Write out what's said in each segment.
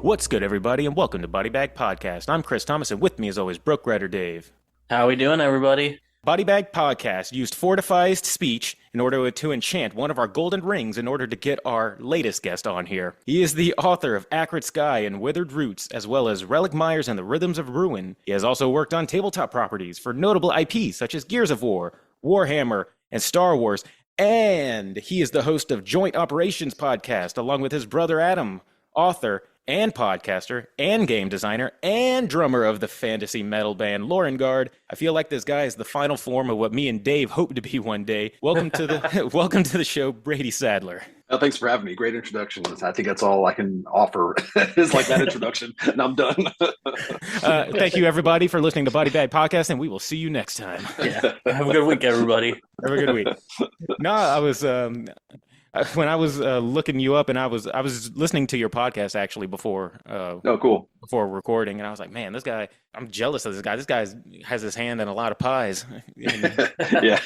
What's good, everybody, and welcome to Bodybag Podcast. I'm Chris Thomas, and with me, as always, Brooke Ryder Dave. How we doing, everybody? Bodybag Podcast used fortified speech in order to enchant one of our golden rings in order to get our latest guest on here. He is the author of Acrid Sky and Withered Roots, as well as Relic Myers and the Rhythms of Ruin. He has also worked on tabletop properties for notable IPs such as Gears of War, Warhammer, and Star Wars. And he is the host of Joint Operations Podcast, along with his brother Adam, author and podcaster and game designer and drummer of the fantasy metal band Lorenguard. I feel like this guy is the final form of what me and Dave hope to be one day. Welcome to the show, Brady Sadler. Thanks for having me. Great introduction. I think that's all I can offer is like that introduction, and I'm done. Thank you, everybody, for listening to Bodybag Podcast, and we will see you next time. Yeah. Have a good week, everybody. Have a good week. No, I was when I was looking you up, and I was listening to your podcast actually before. Oh, cool. Before recording, and I was like, man, this guy. I'm jealous of this guy. This guy has his hand in a lot of pies. Yeah,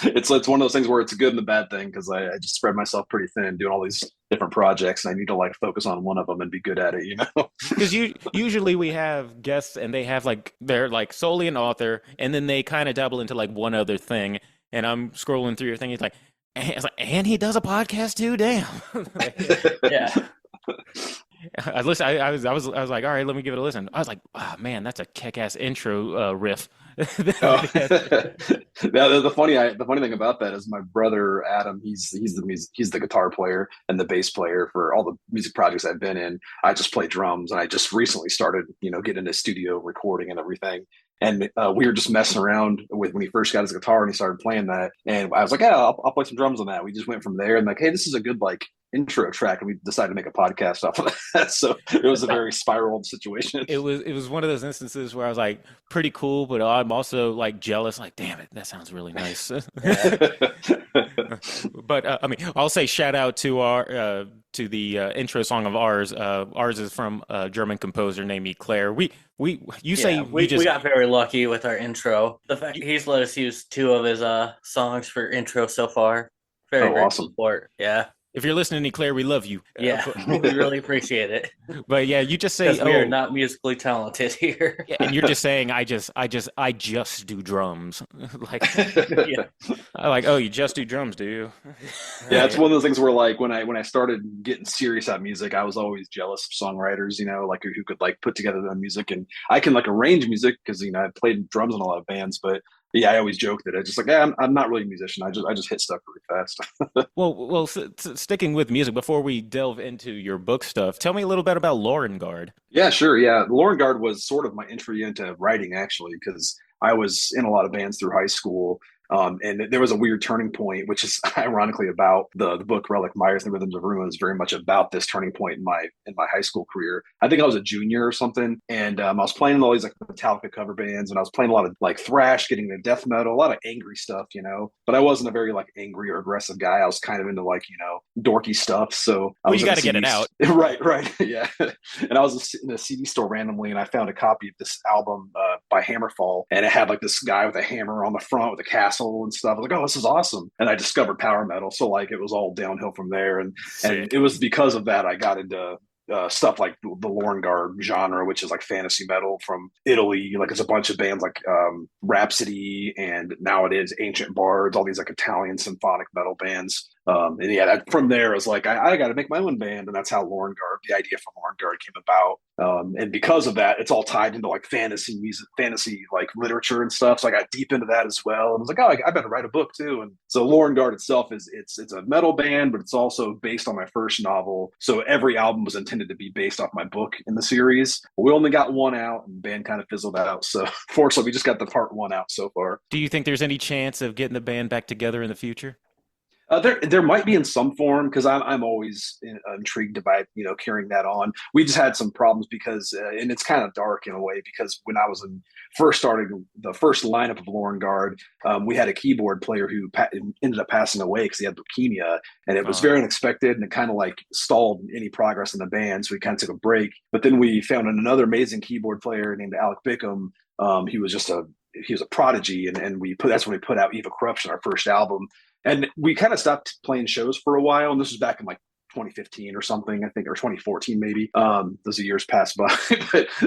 it's one of those things where it's a good and a bad thing because I just spread myself pretty thin doing all these different projects, and I need to like focus on one of them and be good at it, you know. Because usually we have guests, and they have they're solely an author, and then they kind of dabble into like one other thing. And I'm scrolling through your thing. It's like, and he does a podcast too. Damn. Yeah. I was like, all right, let me give it a listen. I was like, oh, man, that's a kick-ass intro riff. Oh. the funny thing about that is my brother Adam. He's the guitar player and the bass player for all the music projects I've been in. I just play drums, and I just recently started, getting into studio recording and everything. And we were just messing around with when he first got his guitar and he started playing that. And I was like, yeah, I'll play some drums on that. We just went from there and like, hey, this is a good intro track, and we decided to make a podcast off of that. So it was a very spiraled situation. It was one of those instances where I was like, pretty cool, but I'm also like jealous. Like, damn it, that sounds really nice. But I mean, I'll say shout out to our the intro song of ours. Ours is from a German composer named Eclair. We got very lucky with our intro. The fact he's let us use 2 of his songs for intro so far. Very awesome support. Yeah. If you're listening, Eclair, we love you. Yeah, we really appreciate it. But yeah, you just say we are not musically talented here. Yeah, and you're just saying I just do drums. Yeah. Oh, you just do drums, do you? Yeah, it's one of those things where like when I started getting serious at music, I was always jealous of songwriters, who could like put together their music, and I can like arrange music because I played drums in a lot of bands, but yeah, I always joke that I just like, I'm not really a musician. I just hit stuff really fast. Well, sticking with music, before we delve into your book stuff, tell me a little bit about Lorenguard. Yeah, sure. Yeah, Lorenguard was sort of my entry into writing, actually, because I was in a lot of bands through high school. And there was a weird turning point, which is ironically about the book Relic Myers and the Rhythms of Ruin is very much about this turning point in my high school career. I think I was a junior or something, and I was playing in all these like Metallica cover bands, and I was playing a lot of like thrash, getting into death metal, a lot of angry stuff, But I wasn't a very like angry or aggressive guy. I was kind of into like dorky stuff. So you got to get it out, right, yeah. And I was in a CD store randomly, and I found a copy of this album by Hammerfall, and it had like this guy with a hammer on the front with a castle and stuff. I was like, oh, this is awesome. And I discovered power metal. So like it was all downhill from there. And it was because of that I got into stuff like the Lorenguard genre, which is like fantasy metal from Italy. Like it's a bunch of bands like Rhapsody, and now it is Ancient Bards, all these like Italian symphonic metal bands. And yeah, from there, I was like, I got to make my own band. And that's how the idea for Lorenguard came about. And because of that, it's all tied into like fantasy music, fantasy like literature and stuff. So I got deep into that as well. And I was like, oh, I better write a book too. And so Lorenguard itself it's a metal band, but it's also based on my first novel. So every album was intended to be based off my book in the series. We only got one out, and the band kind of fizzled out. So fortunately, we just got the part 1 out so far. Do you think there's any chance of getting the band back together in the future? There might be in some form, because I'm always intrigued by carrying that on. We just had some problems because and it's kind of dark in a way, because when I was first starting the first lineup of Lorenguard, we had a keyboard player who ended up passing away because he had leukemia, and it was very unexpected, and it kind of like stalled any progress in the band. So we kind of took a break. But then we found another amazing keyboard player named Alec Bickham. He was a prodigy, and that's when we put out Eva Corruption, our first album. And we kind of stopped playing shows for a while. And this was back in like 2015 or something, I think, or 2014 maybe. Those years passed by,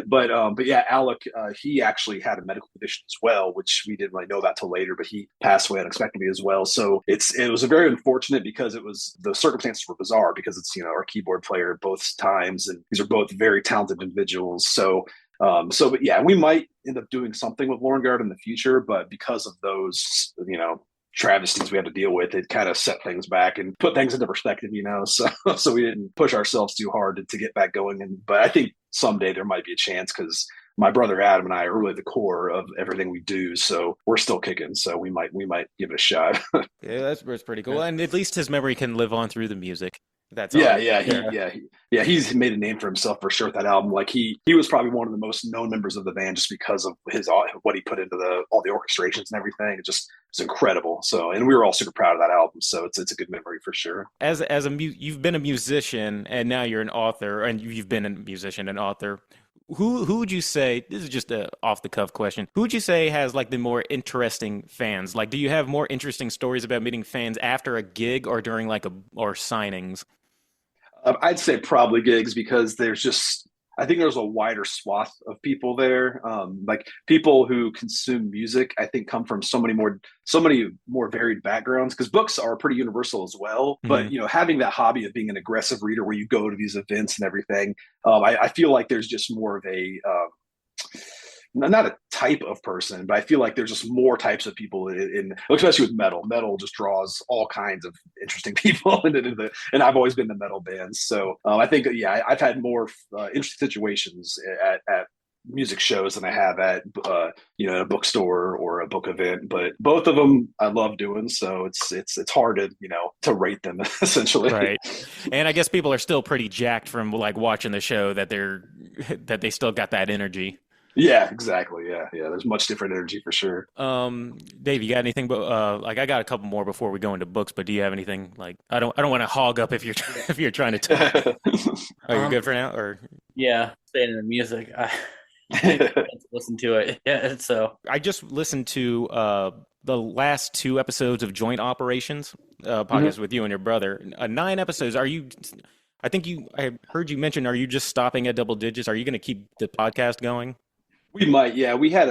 but yeah, Alec, he actually had a medical condition as well, which we didn't really know that till later. But he passed away unexpectedly as well. So it was a very unfortunate because the circumstances were bizarre because it's our keyboard player both times, and these are both very talented individuals. But yeah, we might end up doing something with Lorenguard in the future, but because of those, travesties we had to deal with, it kind of set things back and put things into perspective, so we didn't push ourselves too hard to get back going. But I think someday there might be a chance because my brother Adam and I are really the core of everything we do, so we're still kicking. So we might give it a shot. Yeah, that's pretty cool. And at least his memory can live on through the music. That's He's made a name for himself for sure with that album. Like he was probably one of the most known members of the band just because of what he put into all the orchestrations and everything. It's incredible. So, and we were all super proud of that album. So it's a good memory for sure. You've been a musician and now you're an author, and you've been a musician and author. Who would you say, this is just a off the cuff question, who would you say has like the more interesting fans? Like, do you have more interesting stories about meeting fans after a gig or during or signings? I'd say probably gigs because I think there's a wider swath of people there. Like people who consume music, I think come from so many more varied backgrounds, because books are pretty universal as well. Mm-hmm. But, having that hobby of being an aggressive reader where you go to these events and everything, I feel like there's just more of not a type of person, but I feel like there's just more types of people especially with metal. Metal just draws all kinds of interesting people and I've always been the metal bands. So I think, I've had more interesting situations at music shows than I have at, a bookstore or a book event, but both of them I love doing. So it's hard to rate them essentially. Right. And I guess people are still pretty jacked from like watching the show that they still got that energy. Yeah, exactly. Yeah. There's much different energy for sure. Dave, you got anything? But I got a couple more before we go into books. But do you have anything? Like, I don't want to hog up if you're trying to talk. Are you good for now? Or staying in the music, I listen to it. Yeah, so I just listened to the last 2 episodes of Joint Operations podcast with you and your brother. 9 episodes. I heard you mention. Are you just stopping at double digits? Are you going to keep the podcast going? We might, yeah. We had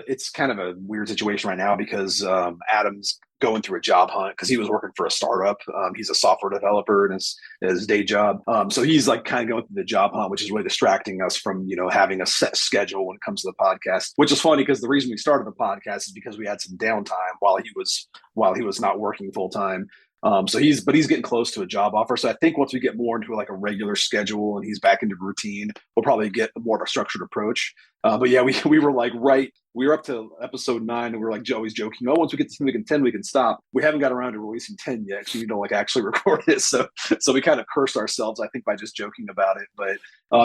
it's kind of a weird situation right now because Adam's going through a job hunt because he was working for a startup. He's a software developer in his day job. So he's like kind of going through the job hunt, which is really distracting us from, having a set schedule when it comes to the podcast, which is funny because the reason we started the podcast is because we had some downtime while he was not working full time. So he's getting close to a job offer. So I think once we get more into like a regular schedule and he's back into routine, we'll probably get more of a structured approach. But yeah, we were like, we were up to episode 9 and we were like Joey's joking, once we get to 10, we can stop. We haven't got around to releasing 10 yet. So actually record it. So we kind of cursed ourselves, I think, by just joking about it. But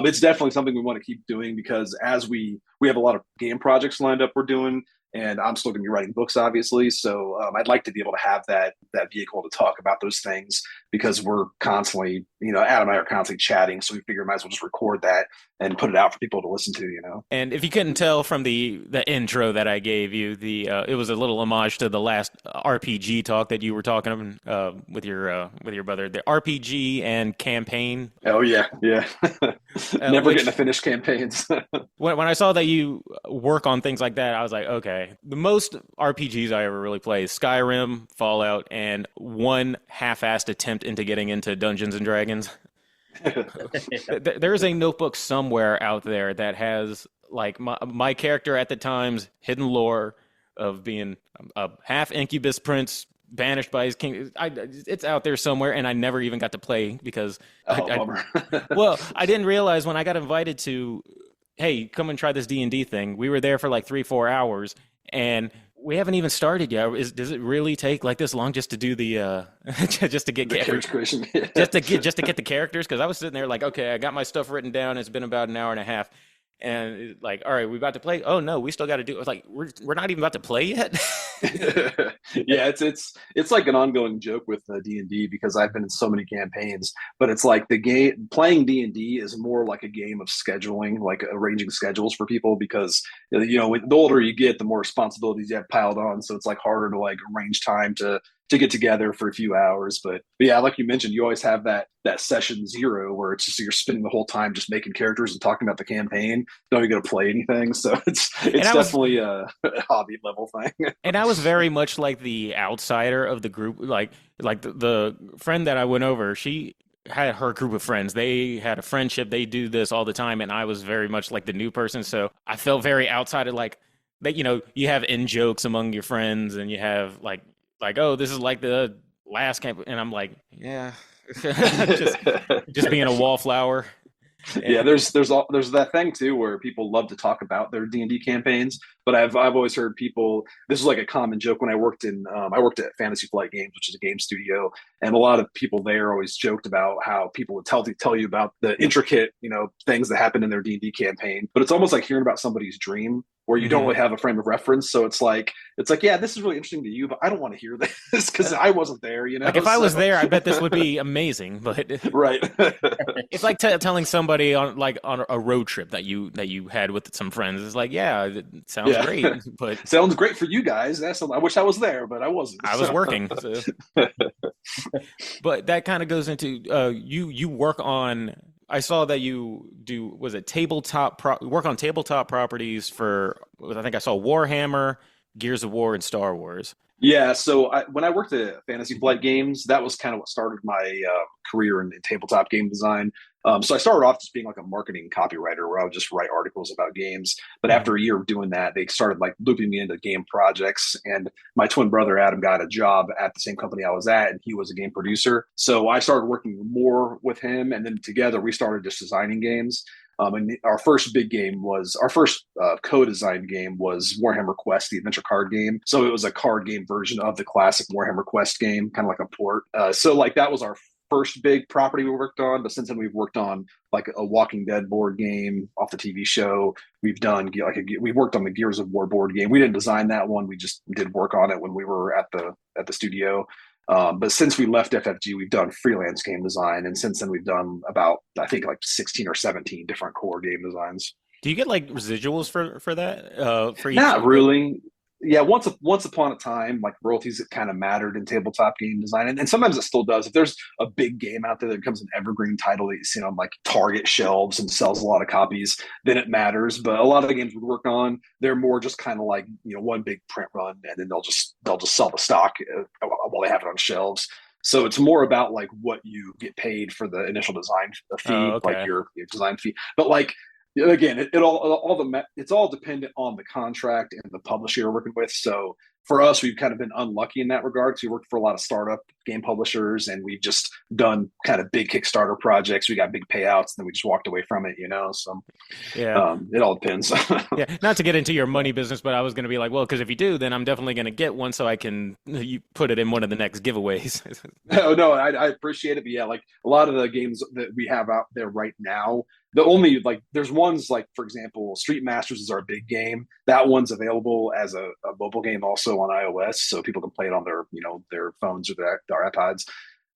it's definitely something we want to keep doing because as we have a lot of game projects lined up we're doing. And I'm still going to be writing books, obviously. So I'd like to be able to have that vehicle to talk about those things because we're constantly, Adam and I are constantly chatting. So we figure we might as well just record that and put it out for people to listen to, And if you couldn't tell from the intro that I gave you, it was a little homage to the last RPG talk that you were talking with your brother, the RPG and campaign. Oh yeah. Never getting to finish campaigns. when I saw that you work on things like that, I was like, okay. The most RPGs I ever really played is Skyrim, Fallout, and one half-assed attempt into getting into Dungeons and Dragons. There is a notebook somewhere out there that has like my character at the time's hidden lore of being a half incubus prince banished by his king. It's out there somewhere, and I never even got to play because I didn't realize when I got invited to, hey, come and try this D&D thing. We were there for like 3-4 hours, and we haven't even started yet. Does it really take like this long just to do the just to get character creation? just to get the characters? Because I was sitting there like, okay, I got my stuff written down. It's been about an hour and a half, and like, all right, we about to play. Oh no, we still got to do it. Like we're not even about to play yet. Yeah, it's like an ongoing joke with D&D because I've been in so many campaigns, but it's like the game playing D&D is more like a game of scheduling, like arranging schedules for people because the older you get, the more responsibilities you have piled on, so it's like harder to like arrange time to get together for a few hours. But yeah, like you mentioned, you always have that session zero where it's just you're spending the whole time just making characters and talking about the campaign. Don't even get to play anything, so it's definitely a hobby level thing. And I was very much like the outsider of the group. Like the friend that I went over, she had her group of friends. They had a friendship. They do this all the time, and I was very much like the new person. So I felt very outside of like that. You have in jokes among your friends, and you have like, oh, this is like the last camp, and I'm like, yeah, just being a wallflower. Yeah, there's that thing too where people love to talk about their D&D campaigns, but I've always heard people. This was like a common joke when I worked at Fantasy Flight Games, which is a game studio, and a lot of people there always joked about how people would tell you about the intricate things that happen in their D&D campaign, but it's almost like hearing about somebody's dream where you don't really have a frame of reference. So it's like, yeah, this is really interesting to you, but I don't want to hear this because I wasn't there, Like if I was there, I bet this would be amazing. But right. It's like telling somebody on a road trip that you had with some friends. It's like, yeah, it sounds great, but sounds great for you guys. I wish I was there, but I wasn't. I was working. So. But that kind of goes into you work on. I saw that you do, was it work on tabletop properties for, I think I saw Warhammer, Gears of War, and Star Wars. Yeah, so when I worked at Fantasy Flight Games, that was kind of what started my career in tabletop game design. So I started off just being like a marketing copywriter where I would just write articles about games. But after a year of doing that, they started like looping me into game projects. And my twin brother, Adam, got a job at the same company I was at, and he was a game producer. So I started working more with him. And then together we started just designing games. And our first co-designed game was Warhammer Quest, the adventure card game. So it was a card game version of the classic Warhammer Quest game, kind of like a port. So like that was our first big property we worked on. But since then we've worked on like a Walking Dead board game off the TV show. We've done we worked on the Gears of War board game. We didn't design that one. We just did work on it when we were at the studio. But since we left FFG, we've done freelance game design, and since then we've done about, I think, like 16 or 17 different core game designs. Do you get like residuals for that? For each Not really. Yeah, once upon a time, like royalties kind of mattered in tabletop game design, and sometimes it still does. If there's a big game out there that becomes an evergreen title that you see on like Target shelves and sells a lot of copies, then it matters. But a lot of the games we work on, they're more just kind of like one big print run, and then they'll just sell the stock while they have it on shelves. So it's more about like what you get paid for the initial design fee, like your design fee. But like, again, it's all dependent on the contract and the publisher you're working with. So for us, we've kind of been unlucky in that regard. So we worked for a lot of startup game publishers, and we've just done kind of big Kickstarter projects. We got big payouts, and then we just walked away from it, So yeah, it all depends. Yeah, not to get into your money business, but I was going to be like, well, because if you do, then I'm definitely going to get one, so I can you put it in one of the next giveaways. No, I appreciate it, but yeah, like a lot of the games that we have out there right now. The only there's ones like, for example, Street Masters is our big game. That one's available as a mobile game also on iOS, so people can play it on their phones or their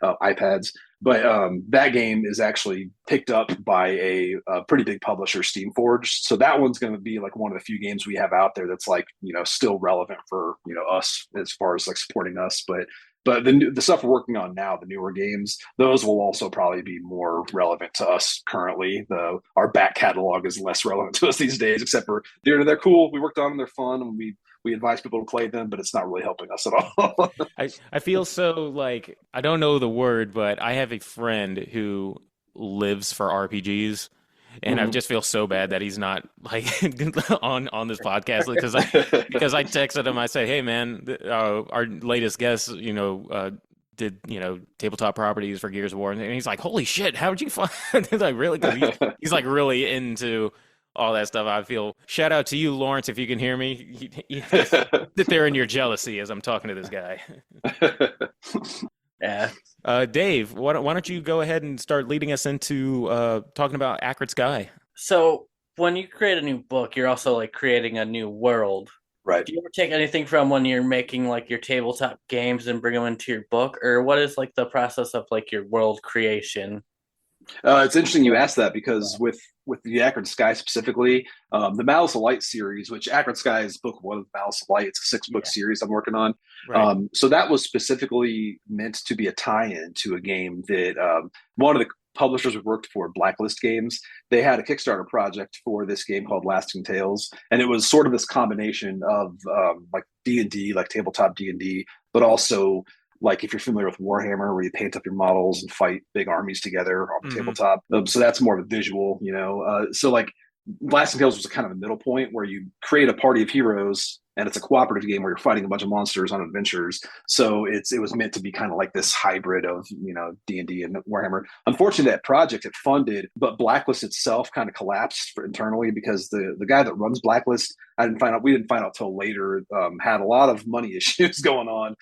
iPads. But that game is actually picked up by a pretty big publisher, Steamforged. So that one's going to be like one of the few games we have out there that's still relevant for us as far as like supporting us. But the stuff we're working on now, the newer games, those will also probably be more relevant to us currently. Our back catalog is less relevant to us these days, except for they're cool. We worked on them, they're fun, and we advise people to play them, but it's not really helping us at all. I feel so like, I don't know the word, but I have a friend who lives for RPGs. And I just feel so bad that he's not like on this podcast because I texted him. I said, "Hey man, our latest guest, did tabletop properties for Gears of War," and he's like, "Holy shit, how did you find?" Like really, because he's like really into all that stuff. I feel shout out to you, Lawrence, if you can hear me. Sit there in your jealousy as I'm talking to this guy. Yeah. Dave, why don't you go ahead and start leading us into talking about Acrid Sky? So when you create a new book, you're also like creating a new world. Right. Do you ever take anything from when you're making like your tabletop games and bring them into your book, or what is like the process of like your world creation? It's interesting you asked that because with the Acrid Sky specifically, the Malice of Light series, which Acrid Sky is book one of Malice of Light, it's a 6-book Yeah. series I'm working on. Right. So that was specifically meant to be a tie-in to a game that one of the publishers we worked for, Blacklist Games, they had a Kickstarter project for this game called Lasting Tales, and it was sort of this combination of like D&D, like tabletop D&D, but also like if you're familiar with Warhammer, where you paint up your models and fight big armies together on the Mm-hmm. tabletop. So that's more of a visual, you know. So like Blasting Tales was a kind of a middle point where you create a party of heroes and it's a cooperative game where you're fighting a bunch of monsters on adventures. So it was meant to be kind of like this hybrid of, you know, D&D and Warhammer. Unfortunately, that project had funded, but Blacklist itself kind of collapsed internally because the guy that runs Blacklist, we didn't find out till later, had a lot of money issues going on.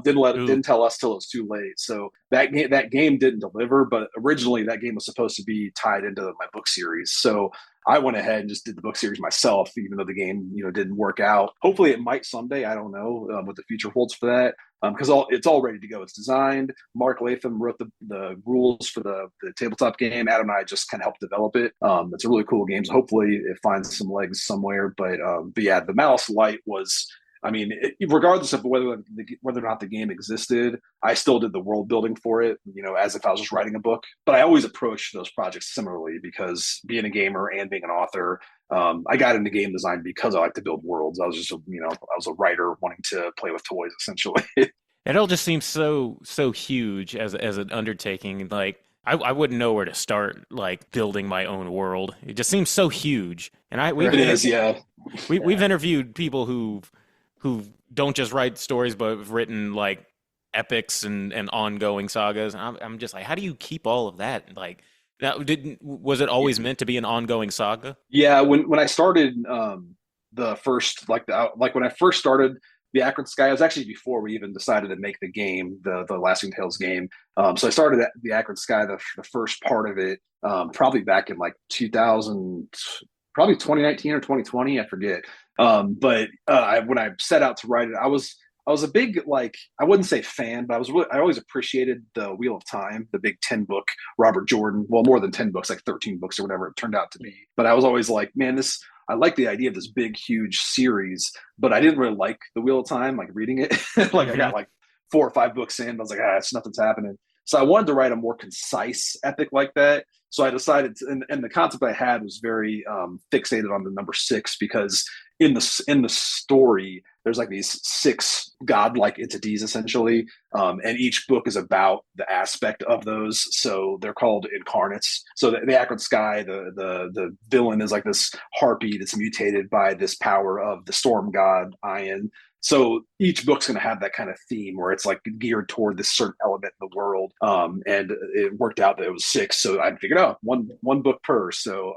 Didn't tell us till it was too late. So that game didn't deliver, but originally that game was supposed to be tied into my book series. So I went ahead and just did the book series myself, even though the game, you know, didn't work out. Hopefully, it might someday. I don't know what the future holds for that, because it's all ready to go. It's designed. Mark Latham wrote the rules for the tabletop game. Adam and I just kind of helped develop it. It's a really cool game. So hopefully, it finds some legs somewhere. But yeah, the Malice Light was. I mean, regardless of whether or not the game existed, I still did the world building for it, you know, as if I was just writing a book. But I always approach those projects similarly because being a gamer and being an author, I got into game design because I like to build worlds. I was just, you know, I was a writer wanting to play with toys, essentially. It all just seems so huge as an undertaking. Like I wouldn't know where to start, like building my own world. It just seems so huge. And It is, yeah. we've interviewed people who don't just write stories, but have written like epics and ongoing sagas. And I'm just like, how do you keep all of that? Like, was it always meant to be an ongoing saga? Yeah, when I started the first like when I first started the Acrid Sky, it was actually before we even decided to make the game, the Lasting Tales game. So I started the Acrid Sky, the first part of it, probably back in like 2000, probably 2019 or 2020, I forget. But when I set out to write it, I was a big, like, I wouldn't say fan, but I always appreciated the Wheel of Time, the big 10-book Robert Jordan, well, more than 10 books, like 13 books or whatever it turned out to be. But I was always like, man, I like the idea of this big, huge series, but I didn't really like the Wheel of Time, like reading it. Like I got like 4 or 5 books in, I was like, it's nothing's happening. So I wanted to write a more concise epic like that. So I decided and the concept I had was very fixated on the number 6 because in the story there's like these 6 godlike entities essentially, and each book is about the aspect of those. So they're called incarnates. So the Acrid Sky, the villain is like this harpy that's mutated by this power of the storm god Ion. So each book's going to have that kind of theme where it's like geared toward this certain element in the world. And it worked out that it was 6. So I figured out one book per. So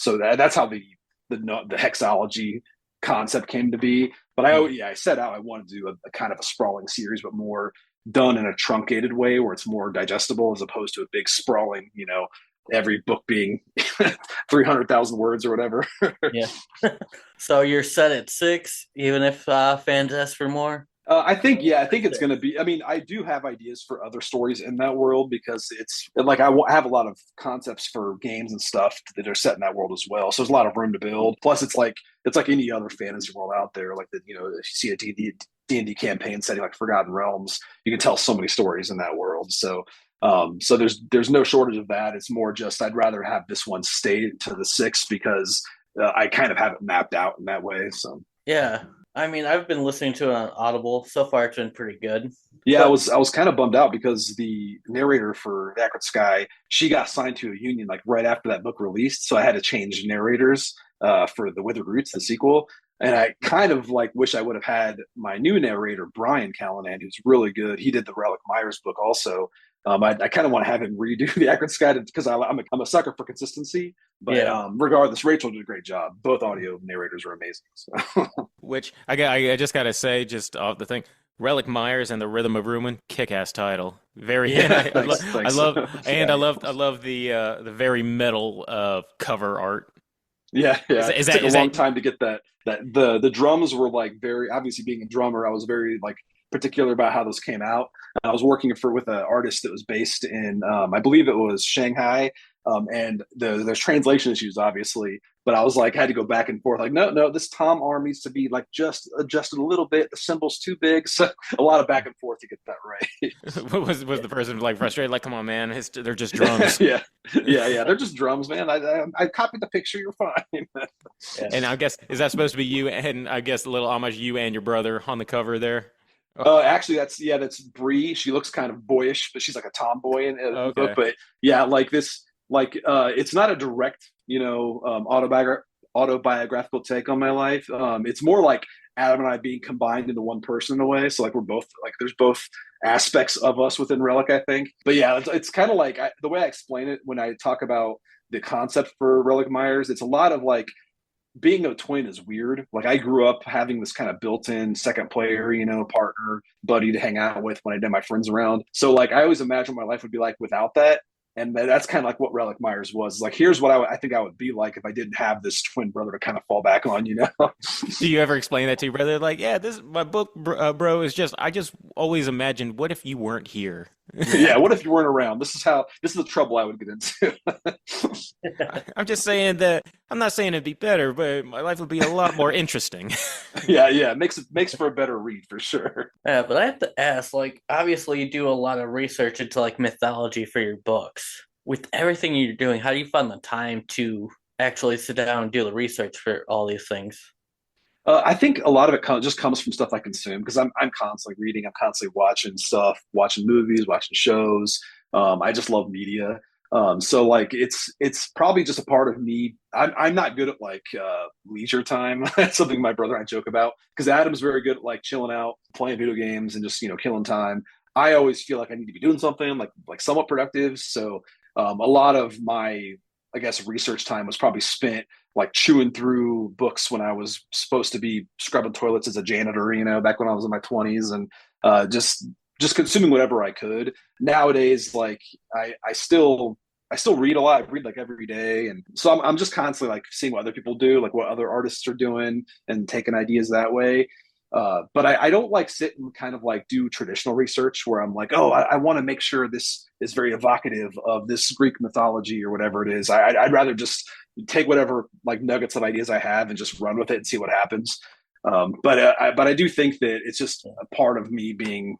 that's how the hexology concept came to be. But I set out I wanted to do a kind of a sprawling series, but more done in a truncated way where it's more digestible as opposed to a big sprawling, you know, every book being 300,000 words or whatever. Yeah. So you're set at 6, even if fans ask for more? I think it's going to be. I mean, I do have ideas for other stories in that world because it's like I have a lot of concepts for games and stuff that are set in that world as well. So there's a lot of room to build. Plus, it's like any other fantasy world out there. Like that, you know, if you see a D&D campaign setting like Forgotten Realms, you can tell so many stories in that world. So there's no shortage of that. It's more just I'd rather have this one stay to the 6 because I kind of have it mapped out in that way. So yeah. I mean, I've been listening to it on Audible. So far, it's been pretty good. Yeah, I was kind of bummed out because the narrator for The Acrid Sky, she got signed to a union like right after that book released, so I had to change narrators for The Withered Roots, the sequel. And I kind of like wish I would have had my new narrator, Brian Callanan, who's really good. He did the Relic Myers book also. I kind of want to have him redo The Acrid Sky because I'm a sucker for consistency. But regardless, Rachel did a great job. Both audio narrators were amazing. So. Which I just gotta say, just off the thing, Relic Myers and the Rhythm of Ruin, kick-ass title. Very. Yeah, I love the very metal cover art. Yeah, yeah. Is It took that a is long that time to get that. The drums were like very obviously being a drummer. I was very like particular about how those came out. I was working with an artist that was based in I believe it was Shanghai, and there's translation issues obviously. But I was like had to go back and forth like no, this tom arm needs to be like just adjusted a little bit. The cymbal's too big, so a lot of back and forth to get that right. was the person like frustrated? Like, come on, man, they're just drums. Yeah, yeah. They're just drums, man. I copied the picture. You're fine. Yeah. And I guess is that supposed to be you? And I guess a little homage you and your brother on the cover there. Actually, that's Bree. She looks kind of boyish, but she's like a tomboy in the book. Okay. But yeah, like this, like it's not a direct, autobiographical take on my life. It's more like Adam and I being combined into one person in a way. So like we're both like there's both aspects of us within Relic, I think. But yeah, it's kind of like the way I explain it when I talk about the concept for Relic Myers. It's a lot of like being a twin is weird. Like I grew up having this kind of built-in second player, partner, buddy to hang out with when I did my friends around. So like I always imagined what my life would be like without that. And that's kind of like what Relic Myers was. Like, here's what I think I would be like if I didn't have this twin brother to kind of fall back on, Do you ever explain that to your brother? Like, yeah, this my book, bro, is just I just always imagined what if you weren't here. Yeah, what if you weren't around? This is the trouble I would get into. I'm just saying that I'm not saying it'd be better, but my life would be a lot more interesting. Yeah, it makes for a better read for sure. Yeah, but I have to ask, like, obviously you do a lot of research into like mythology for your books. With everything you're doing, how do you find the time to actually sit down and do the research for all these things? I think a lot of it just comes from stuff I consume because I'm constantly reading, I'm constantly watching stuff, watching movies, watching shows. I just love media. So like it's probably just a part of me. I'm not good at like leisure time. That's something my brother and I joke about because Adam's very good at like chilling out, playing video games, and just killing time. I always feel like I need to be doing something like somewhat productive. So a lot of my I guess research time was probably spent like chewing through books when I was supposed to be scrubbing toilets as a janitor, back when I was in my 20s and just consuming whatever I could. Nowadays, like I still read a lot. I read like every day, and so I'm just constantly like seeing what other people do, like what other artists are doing, and taking ideas that way. But I don't like sit and kind of like do traditional research where I'm like, oh, I want to make sure this is very evocative of this Greek mythology or whatever it is. I'd rather just take whatever like nuggets of ideas I have and just run with it and see what happens. But I do think that it's just a part of me being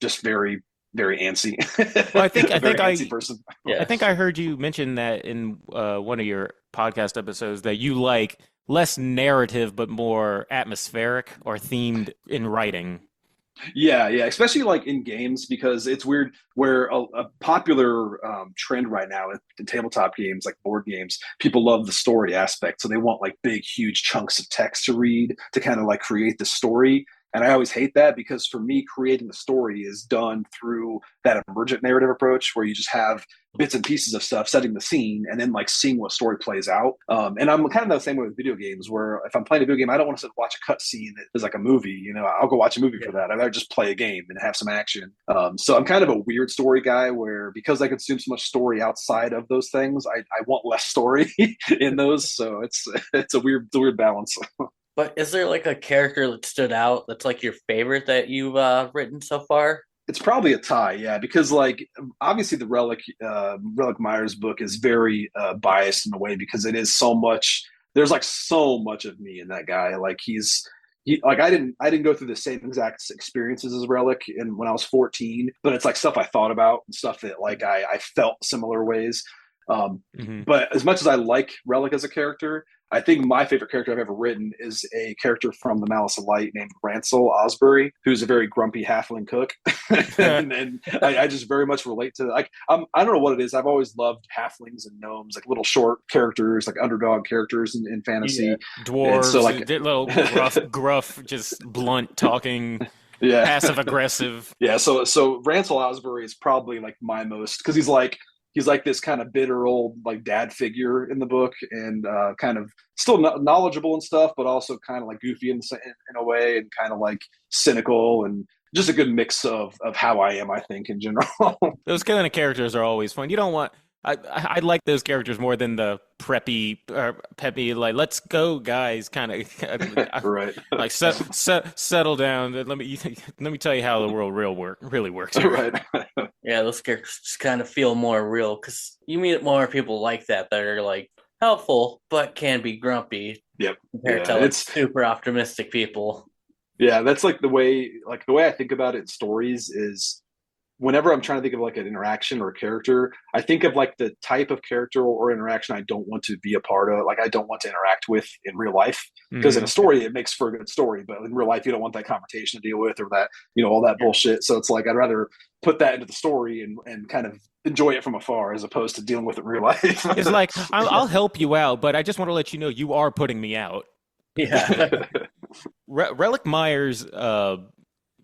just very very antsy. Well, I think antsy person. I think I heard you mention that in one of your podcast episodes that you like less narrative but more atmospheric or themed in writing. Yeah, especially like in games because it's weird where a popular trend right now in tabletop games, like board games, people love the story aspect. So they want like big, huge chunks of text to read to kind of like create the story. And I always hate that because for me, creating the story is done through that emergent narrative approach where you just have bits and pieces of stuff setting the scene and then like seeing what story plays out. And I'm kind of the same way with video games where if I'm playing a video game, I don't want to sit and watch a cutscene that is like a movie. I'll go watch a movie for that. I'd rather just play a game and have some action. So I'm kind of a weird story guy where because I consume so much story outside of those things, I want less story in those. So it's a weird balance. But is there like a character that stood out that's like your favorite that you've written so far? It's probably a tie, yeah, because like obviously the Relic Myers book is very biased in a way because it is so much. There's like so much of me in that guy. Like he like I didn't go through the same exact experiences as Relic and when I was 14, but it's like stuff I thought about and stuff that like I felt similar ways. But as much as I like Relic as a character, I think my favorite character I've ever written is a character from the Malice of Light named Rancel Osbury, who's a very grumpy halfling cook. and I just very much relate to like I don't know what it is. I've always loved halflings and gnomes, like little short characters, like underdog characters in fantasy. Yeah. Dwarves, so like little gruff, just blunt talking. Yeah, passive aggressive. Yeah, so Rancel Osbury is probably like my most because he's like this kind of bitter old like dad figure in the book and kind of still knowledgeable and stuff, but also kind of like goofy in a way and kind of like cynical and just a good mix of how I am, I think, in general. Those kind of characters are always fun. You don't want. I like those characters more than the preppy, peppy, like let's go guys kind of Right. like settle down. Let me tell you how the world really works here. Right. Yeah, those characters just kind of feel more real because you meet more people like that are like helpful but can be grumpy Yep. compared Yeah, to like super optimistic people. yeah, that's like the way I think about it in stories is whenever I'm trying to think of like an interaction or a character, I think of like the type of character or interaction I don't want to be a part of. Like I don't want to interact with in real life because in a story it makes for a good story, but in real life you don't want that confrontation to deal with or that, all that bullshit. So it's like I'd rather put that into the story and kind of enjoy it from afar as opposed to dealing with it in real life. It's like I'll help you out, but I just want to let you know you are putting me out. Yeah. Relic Myers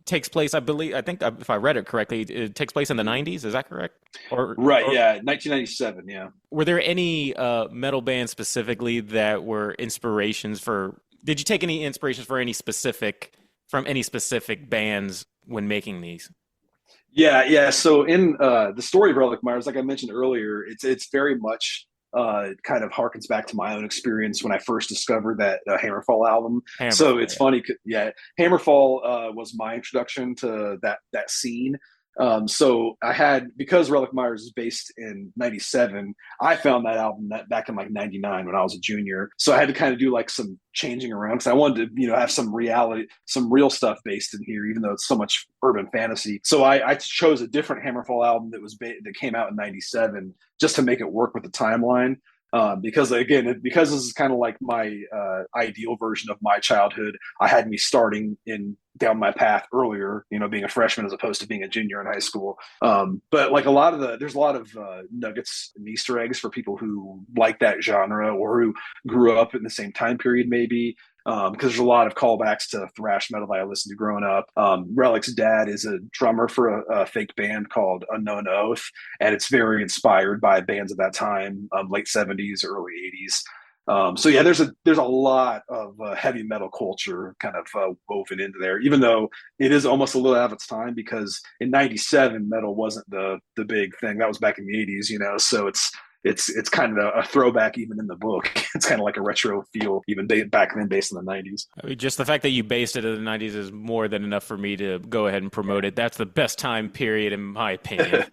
takes place, I think if I read it correctly, it takes place in the 90s. Is that correct? Right, yeah, 1997, yeah. Were there any metal bands specifically that were inspirations for? Did you take any inspirations from any specific bands when making these? Yeah. So in the story of Relic Myers, like I mentioned earlier, it's very much kind of harkens back to my own experience when I first discovered that Hammerfall album. So it's funny, yeah. Hammerfall was my introduction to that scene. So I had, because Relic Myers is based in '97, I found that album back in like '99 when I was a junior. So I had to kind of do like some changing around because I wanted to, have some reality, some real stuff based in here, even though it's so much urban fantasy. So I chose a different Hammerfall album that came out in '97 just to make it work with the timeline. Because this is kind of like my ideal version of my childhood. I had me starting down my path earlier, being a freshman as opposed to being a junior in high school. But like there's a lot of nuggets and Easter eggs for people who like that genre or who grew up in the same time period, maybe. Because there's a lot of callbacks to thrash metal that I listened to growing up. Relic's dad is a drummer for a fake band called Unknown Oath, and it's very inspired by bands of that time, late '70s, early '80s. So yeah, there's a lot of heavy metal culture kind of woven into there, even though it is almost a little out of its time because in '97 metal wasn't the big thing. That was back in the '80s, so it's kind of a throwback even in the book. It's kind of like a retro feel even back then based in the '90s. I mean, just the fact that you based it in the '90s is more than enough for me to go ahead and promote it. That's the best time period in my opinion.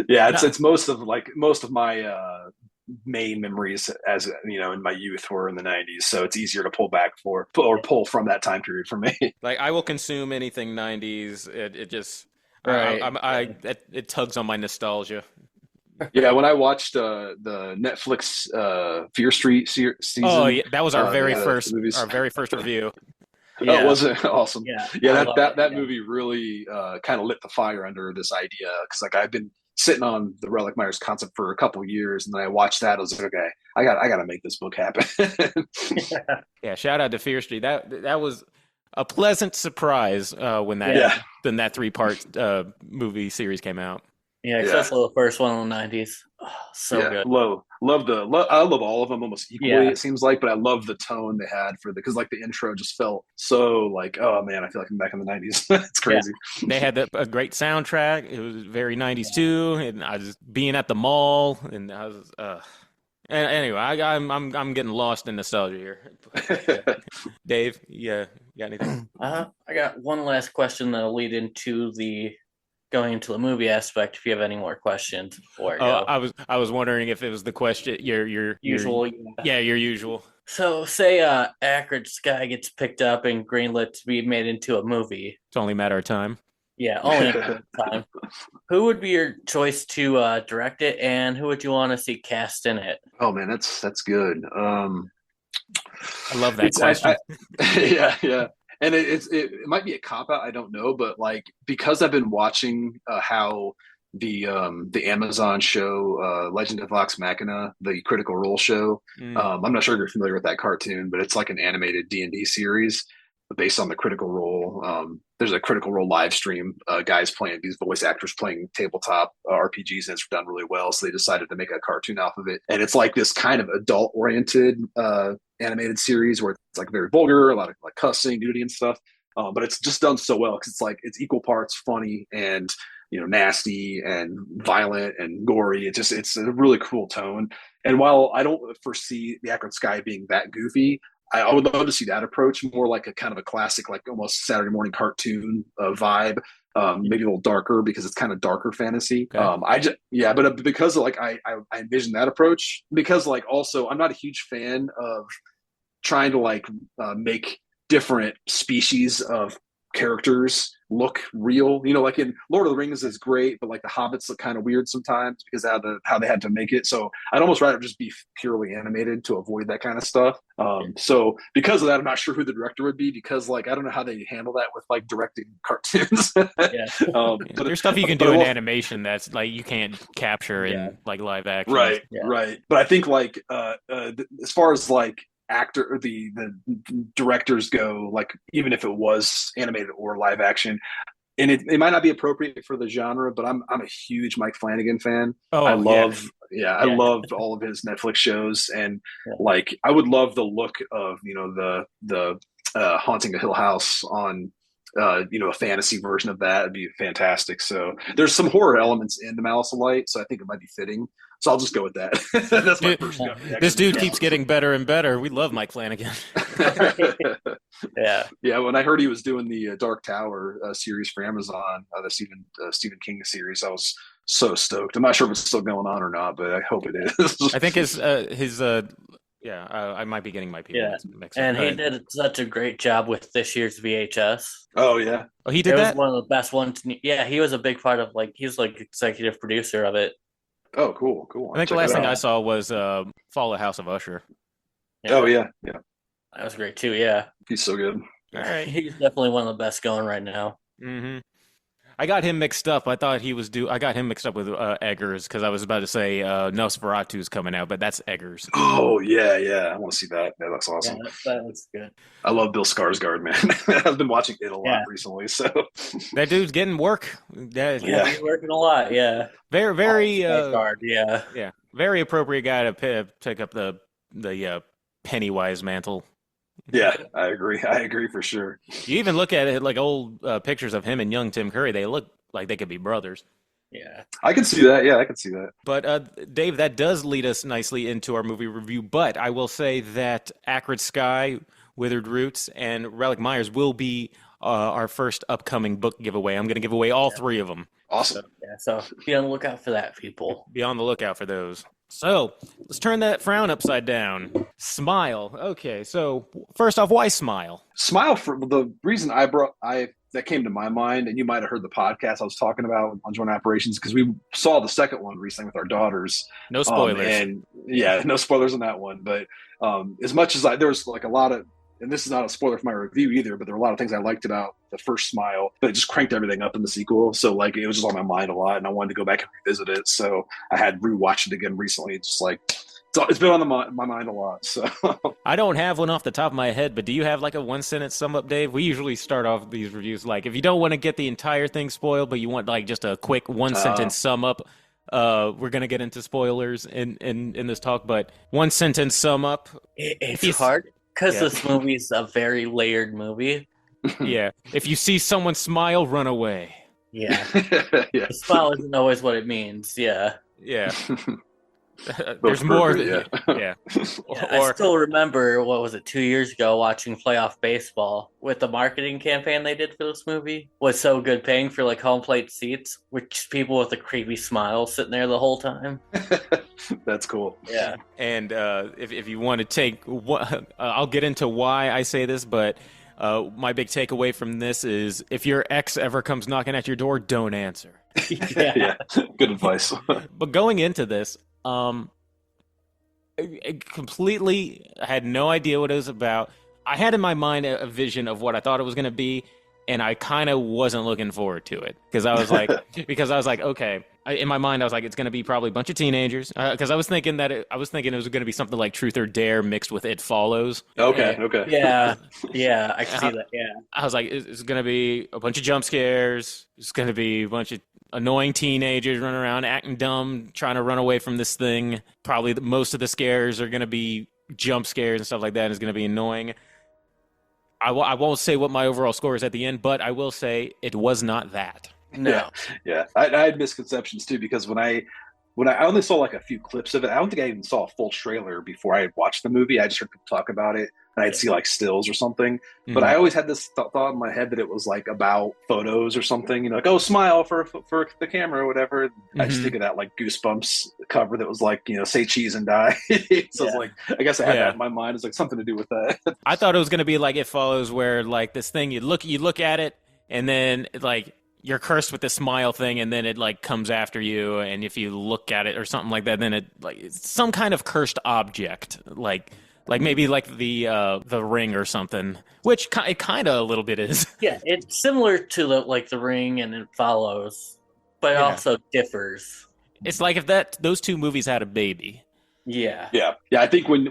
Yeah, it's most of my main memories as in my youth were in the '90s, so it's easier to pull from that time period for me. Like I will consume anything '90s. It just Right. it tugs on my nostalgia. Yeah, when I watched the Netflix Fear Street season. Oh yeah, that was our very first review. Yeah. Oh, was it awesome? Yeah, that movie really kind of lit the fire under this idea because like I've been sitting on the Relic Myers concept for a couple of years, and then I watched that. I was like, okay, I got to make this book happen. Yeah, shout out to Fear Street. That was a pleasant surprise when that 3-part movie series came out. Yeah, especially the first one in the '90s. Oh, so good. I love all of them almost equally. It seems like, but I love the tone they had because like the intro just felt so like, oh man, I feel like I'm back in the '90s. It's crazy. Yeah. They had a great soundtrack. It was very '90s too, and I was being at the mall, and I was. Anyway, I'm getting lost in nostalgia here. Dave, yeah, you got anything? I got one last question that'll lead into going into the movie aspect. If you have any more questions before I go. I was wondering if it was the question your usual. Your usual. So say Acrid Sky gets picked up and greenlit to be made into a movie. It's only a matter of time. Yeah, only a matter of time. Who would be your choice to direct it, and who would you want to see cast in it? Oh man, that's good. I love that question. Yeah. And it might be a cop out, I don't know, but like because I've been watching how the Amazon show Legend of Vox Machina, the Critical Role show. I'm not sure if you're familiar with that cartoon, but it's like an animated D&D series based on the Critical Role. There's a Critical Role live stream, guys playing, these voice actors playing tabletop RPGs, and it's done really well. So they decided to make a cartoon off of it, and it's like this kind of adult oriented animated series where it's like very vulgar, a lot of like cussing, nudity and stuff. But it's just done so well because it's equal parts funny and nasty and violent and gory. It's a really cool tone. And while I don't foresee the Acrid Sky being that goofy, I would love to see that approach more like a kind of a classic, like almost Saturday morning cartoon vibe. Maybe a little darker because it's kind of darker fantasy. Okay. But because of, like I envision that approach, because like also I'm not a huge fan of trying to like make different species of characters look real. Like in Lord of the Rings is great, but like the Hobbits look kind of weird sometimes because of how they had to make it. So I'd almost rather just be purely animated to avoid that kind of stuff. So because of that, I'm not sure who the director would be, because like I don't know how they handle that with like directing cartoons. But there's stuff you can do in animation that's like you can't capture in like live action. Right. But I think like as far as like the directors go, like even if it was animated or live action, and it might not be appropriate for the genre, but I'm a huge Mike Flanagan fan. I love all of his Netflix shows, and like I would love the look of the Haunting a Hill House on a fantasy version of that. It'd be fantastic. So there's some horror elements in The Malice of Light, so I think it might be fitting. So I'll just go with that. That's my first gut reaction. This dude keeps getting better and better. We love Mike Flanagan. Yeah. When I heard he was doing the Dark Tower series for Amazon, the Stephen King series, I was so stoked. I'm not sure if it's still going on or not, but I hope it is. I think I might be getting my people mixed up. And he did such a great job with this year's VHS. Oh yeah. Oh, he did that? It was one of the best ones. Yeah, he was a big part of he's like executive producer of it. Oh, cool. I think the last thing I saw was Fall of House of Usher. Yeah. Oh yeah. That was great too. Yeah, he's so good. All right, he's definitely one of the best going right now. Mm-hmm. I got him mixed up. I thought he was I got him mixed up with Eggers, because I was about to say Nosferatu's coming out, but that's Eggers. Oh yeah. I want to see that. Yeah, that's awesome. Yeah, that looks good. I love Bill Skarsgård, man. I've been watching it a lot recently, so that dude's getting work. He's working a lot. Yeah, very very appropriate guy to pick up the Pennywise mantle. Yeah, I agree for sure. You even look at it like old pictures of him and young Tim Curry. They look like they could be brothers. Yeah, I can see that. Yeah, I can see that. But Dave, that does lead us nicely into our movie review. But I will say that Acrid Sky, Withered Roots, and Relic Myers will be our first upcoming book giveaway. I'm going to give away all three of them. Awesome. So be on the lookout for that, people. Be on the lookout for those. So let's turn that frown upside down. Smile. Okay, so first off, why smile? Smile, for the reason that came to my mind, and you might have heard the podcast I was talking about on Joint Operations, because we saw the second one recently with our daughters. No spoilers. No spoilers on that one. But as much as there was like a lot of, and this is not a spoiler for my review either, but there were a lot of things I liked about the first Smile, but it just cranked everything up in the sequel. So like it was just on my mind a lot, and I wanted to go back and revisit it. So I had rewatched it again recently. It's just like it's been on my mind a lot. So I don't have one off the top of my head, but do you have like a 1-sentence sum up, Dave? We usually start off these reviews like, if you don't want to get the entire thing spoiled, but you want like just a quick 1-sentence sum up. We're gonna get into spoilers in this talk, but 1-sentence sum up. It's hard. Because this movie's a very layered movie. Yeah. If you see someone smile, run away. Yeah. The smile isn't always what it means. Yeah. Yeah. There's more. Yeah. I still remember, what was it, 2 years ago, watching playoff baseball with the marketing campaign they did for this movie. Was so good, paying for like home plate seats, which people with a creepy smile sitting there the whole time. That's cool. Yeah. And if you want to take, I'll get into why I say this, but my big takeaway from this is, if your ex ever comes knocking at your door, don't answer. Yeah. Good advice. But going into this, I completely had no idea what it was about. I had in my mind a vision of what I thought it was going to be, and I kind of wasn't looking forward to it, because I was like, okay. In my mind, I was like, it's going to be probably a bunch of teenagers, because I was thinking it was going to be something like Truth or Dare mixed with It Follows. Okay. Yeah, I can see that. Yeah, I was like, it's going to be a bunch of jump scares. It's going to be a bunch of annoying teenagers running around acting dumb, trying to run away from this thing. Probably most of the scares are going to be jump scares and stuff like that, and it's going to be annoying. I won't say what my overall score is at the end, but I will say it was not that. No. Yeah. I had misconceptions too because when I only saw like a few clips of it, I don't think I even saw a full trailer before I had watched the movie. I just heard people talk about it, and I'd see like stills or something. But I always had this thought in my head that it was like about photos or something. You know, like, oh, smile for the camera or whatever. I just think of that like Goosebumps cover that was like, you know, say cheese and die. So it's like, I guess I had that in my mind. It's like something to do with that. I thought it was going to be like It Follows, where like this thing you look at it, and then like you're cursed with the smile thing, and then it like comes after you, and if you look at it or something like that, then it like it's some kind of cursed object, like maybe like the ring or something, which it kind of a little bit is. Yeah, it's similar to the Ring and It Follows, but it also differs. It's like if those two movies had a baby. Yeah. I think when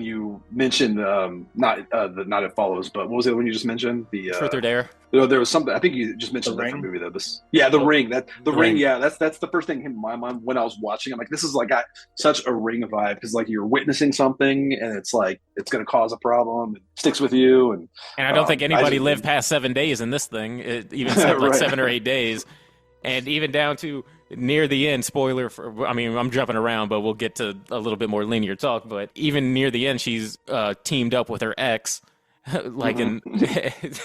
you mentioned not It Follows, but what was it when you just mentioned the Truth or Dare? There was something. I think you just mentioned The that Ring? movie though. The Ring. The Ring. Yeah, that's the first thing that came to my mind when I was watching. I'm like, this is like got such a Ring vibe because like you're witnessing something and it's like it's going to cause a problem. It sticks with you, and I don't think anybody lived past 7 days in this thing. It even said like 7 or 8 days, and even down to near the end. Spoiler for, I mean, I'm jumping around, but we'll get to a little bit more linear talk. But even near the end, she's teamed up with her ex. Like, and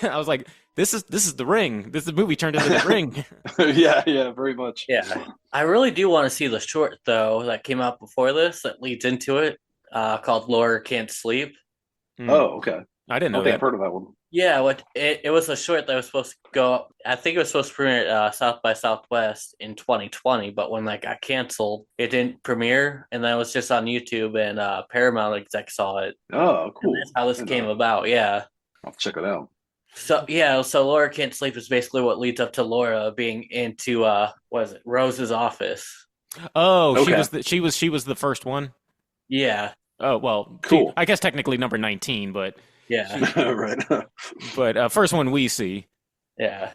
I was like, this is the Ring. The movie turned into the Ring. yeah, very much. Yeah. I really do want to see the short though that came out before this that leads into it, called Laura Can't Sleep. Oh, okay. I didn't know think that. I've heard of that one. Yeah, it was a short that was supposed to go. I think it was supposed to premiere at South by Southwest in 2020, but when that got canceled, it didn't premiere, and then it was just on YouTube, and Paramount exec saw it. Oh, cool. And that's how this came about. Yeah. I'll check it out. So Laura Can't Sleep is basically what leads up to Laura being into what is it, Rose's office. Oh, Okay. she was the first one. Yeah. Oh well, Cool. I guess technically number 19, but Yeah. Right. but first one we see. Yeah.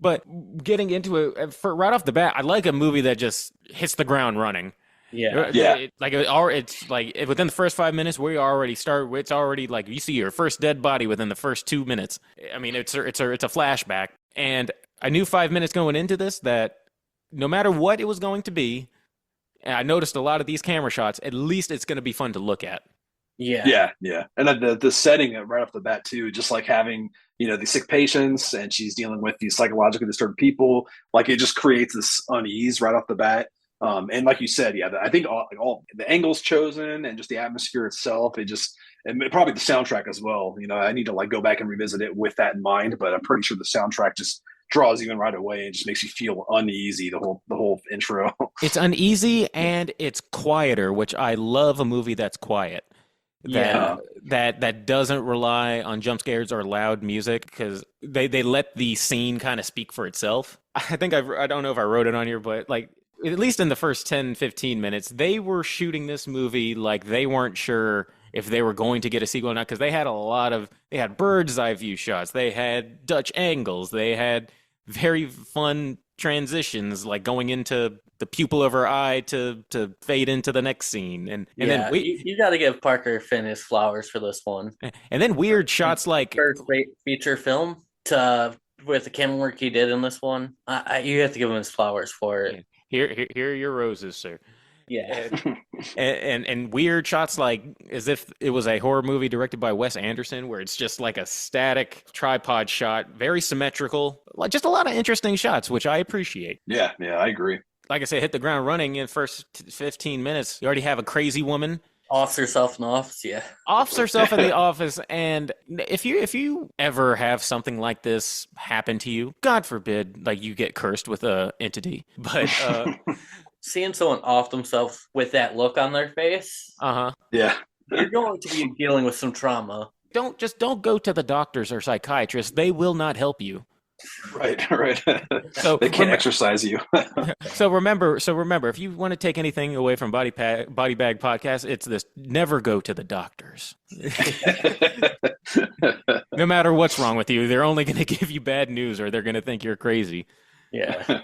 But getting into it for right off the bat, I like a movie that just hits the ground running. Yeah. It's like within the first 5 minutes, we already start. It's already like you see your first dead body within the first 2 minutes. I mean, it's a flashback, and I knew 5 minutes going into this that no matter what it was going to be, and I noticed a lot of these camera shots. At least it's going to be fun to look at. Yeah. Yeah. And then the setting right off the bat too, just like having, you know, these sick patients and she's dealing with these psychologically disturbed people, like it just creates this unease right off the bat. And like you said, yeah, I think all the angles chosen and just the atmosphere itself, and probably the soundtrack as well. You know, I need to like go back and revisit it with that in mind, but I'm pretty sure the soundtrack just draws you in right away and just makes you feel uneasy the whole intro. It's uneasy and it's quieter, which I love a movie that's quiet. That doesn't rely on jump scares or loud music because they let the scene kind of speak for itself. I think I don't know if I wrote it on here, but like at least in the first 10, 15 minutes, they were shooting this movie like they weren't sure if they were going to get a sequel or not because they had bird's eye view shots, they had Dutch angles, they had very fun transitions like going into the pupil of her eye to fade into the next scene, and then you got to give Parker Finn his flowers for this one. And then weird shots like first feature film with the camera work he did in this one. You have to give him his flowers for it. Here are your roses, sir. Yeah. And weird shots like as if it was a horror movie directed by Wes Anderson, where it's just like a static tripod shot, very symmetrical, like just a lot of interesting shots, which I appreciate. Yeah, I agree. Like I said, hit the ground running in the first 15 minutes. You already have a crazy woman. Offs herself in the office, yeah. Offs herself in the office, and if you ever have something like this happen to you, God forbid, like you get cursed with a entity, but seeing someone off themselves with that look on their face, yeah, you're going to be dealing with some trauma. Don't go to the doctors or psychiatrists; they will not help you. Right. So they can't exercise you. So remember, if you want to take anything away from Bodybag Podcast, it's this: never go to the doctors. No matter what's wrong with you, they're only going to give you bad news, or they're going to think you're crazy. Yeah.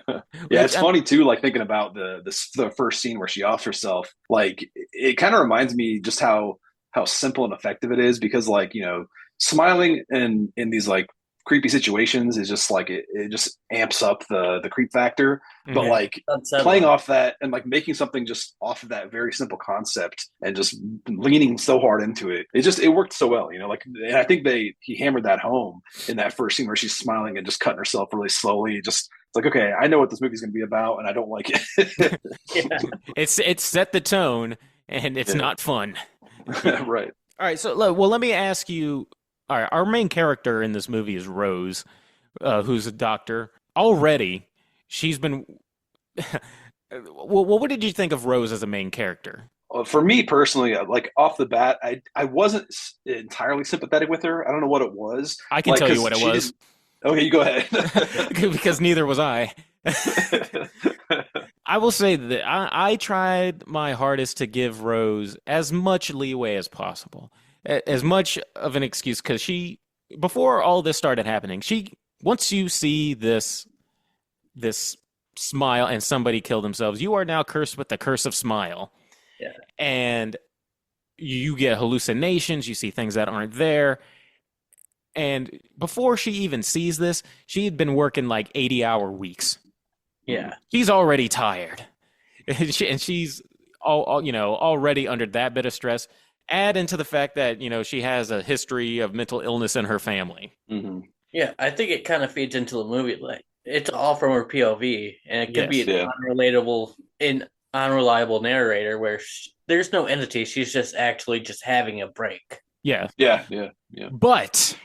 Yeah, it's funny too, like thinking about the first scene where she offs herself. Like it kind of reminds me just how simple and effective it is because, like, you know, smiling in these like creepy situations is just like it just amps up the creep factor. But like playing off that and like making something just off of that very simple concept and just leaning so hard into it, it worked so well, you know. Like, and I think he hammered that home in that first scene where she's smiling and just cutting herself really slowly. It's like, okay, I know what this movie's going to be about, and I don't like it. It's set the tone, and it's not fun. Right. All right, so let me ask you. All right, our main character in this movie is Rose, who's a doctor. Already, she's been. Well, what did you think of Rose as a main character? For me personally, like off the bat, I wasn't entirely sympathetic with her. I don't know what it was. I can tell you what it was. Okay, you go ahead. Because neither was I. I will say that I tried my hardest to give Rose as much leeway as possible, as much of an excuse, because before all this started happening, once you see this smile and somebody kill themselves, you are now cursed with the curse of smile. Yeah. And you get hallucinations, you see things that aren't there. And before she even sees this, she had been working like 80-hour weeks. Yeah. She's already tired. And she's already under that bit of stress. Add into the fact that, she has a history of mental illness in her family. Mm-hmm. Yeah, I think it kind of feeds into the movie. Like, it's all from her POV, and it could be an unreliable narrator where there's no entity. She's just actually just having a break. Yeah. But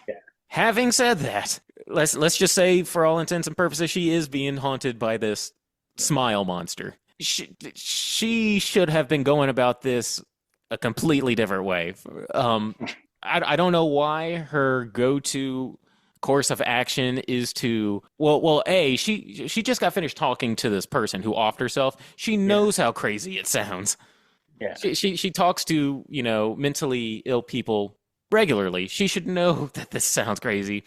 having said that, let's just say, for all intents and purposes, she is being haunted by this smile monster. She should have been going about this a completely different way. I don't know why her go-to course of action is to she just got finished talking to this person who offed herself. She knows how crazy it sounds. Yeah. She talks to, mentally ill people regularly. She should know that this sounds crazy.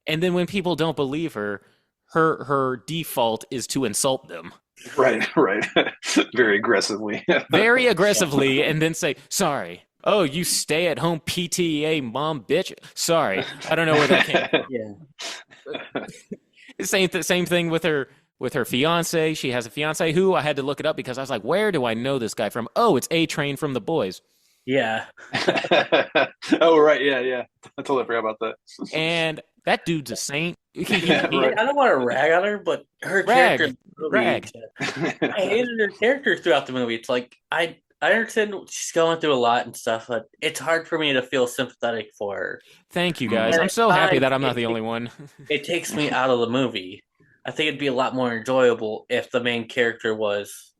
And then when people don't believe her default is to insult them. Right. Very aggressively. Very aggressively, and then say, sorry. Oh, you stay at home PTA mom bitch? Sorry. I don't know where that came from. Yeah. Same thing with her fiance. She has a fiance who I had to look it up because I was like, where do I know this guy from? Oh, it's A-Train from The Boys. Yeah. Oh, right. Yeah. I totally forgot about that. And that dude's a saint. Right. I don't want to rag on her, but her character. I hated her character throughout the movie. It's like, I understand she's going through a lot and stuff, but it's hard for me to feel sympathetic for her. Thank you, guys. I'm so happy that I'm not the only one. It takes me out of the movie. I think it'd be a lot more enjoyable if the main character was,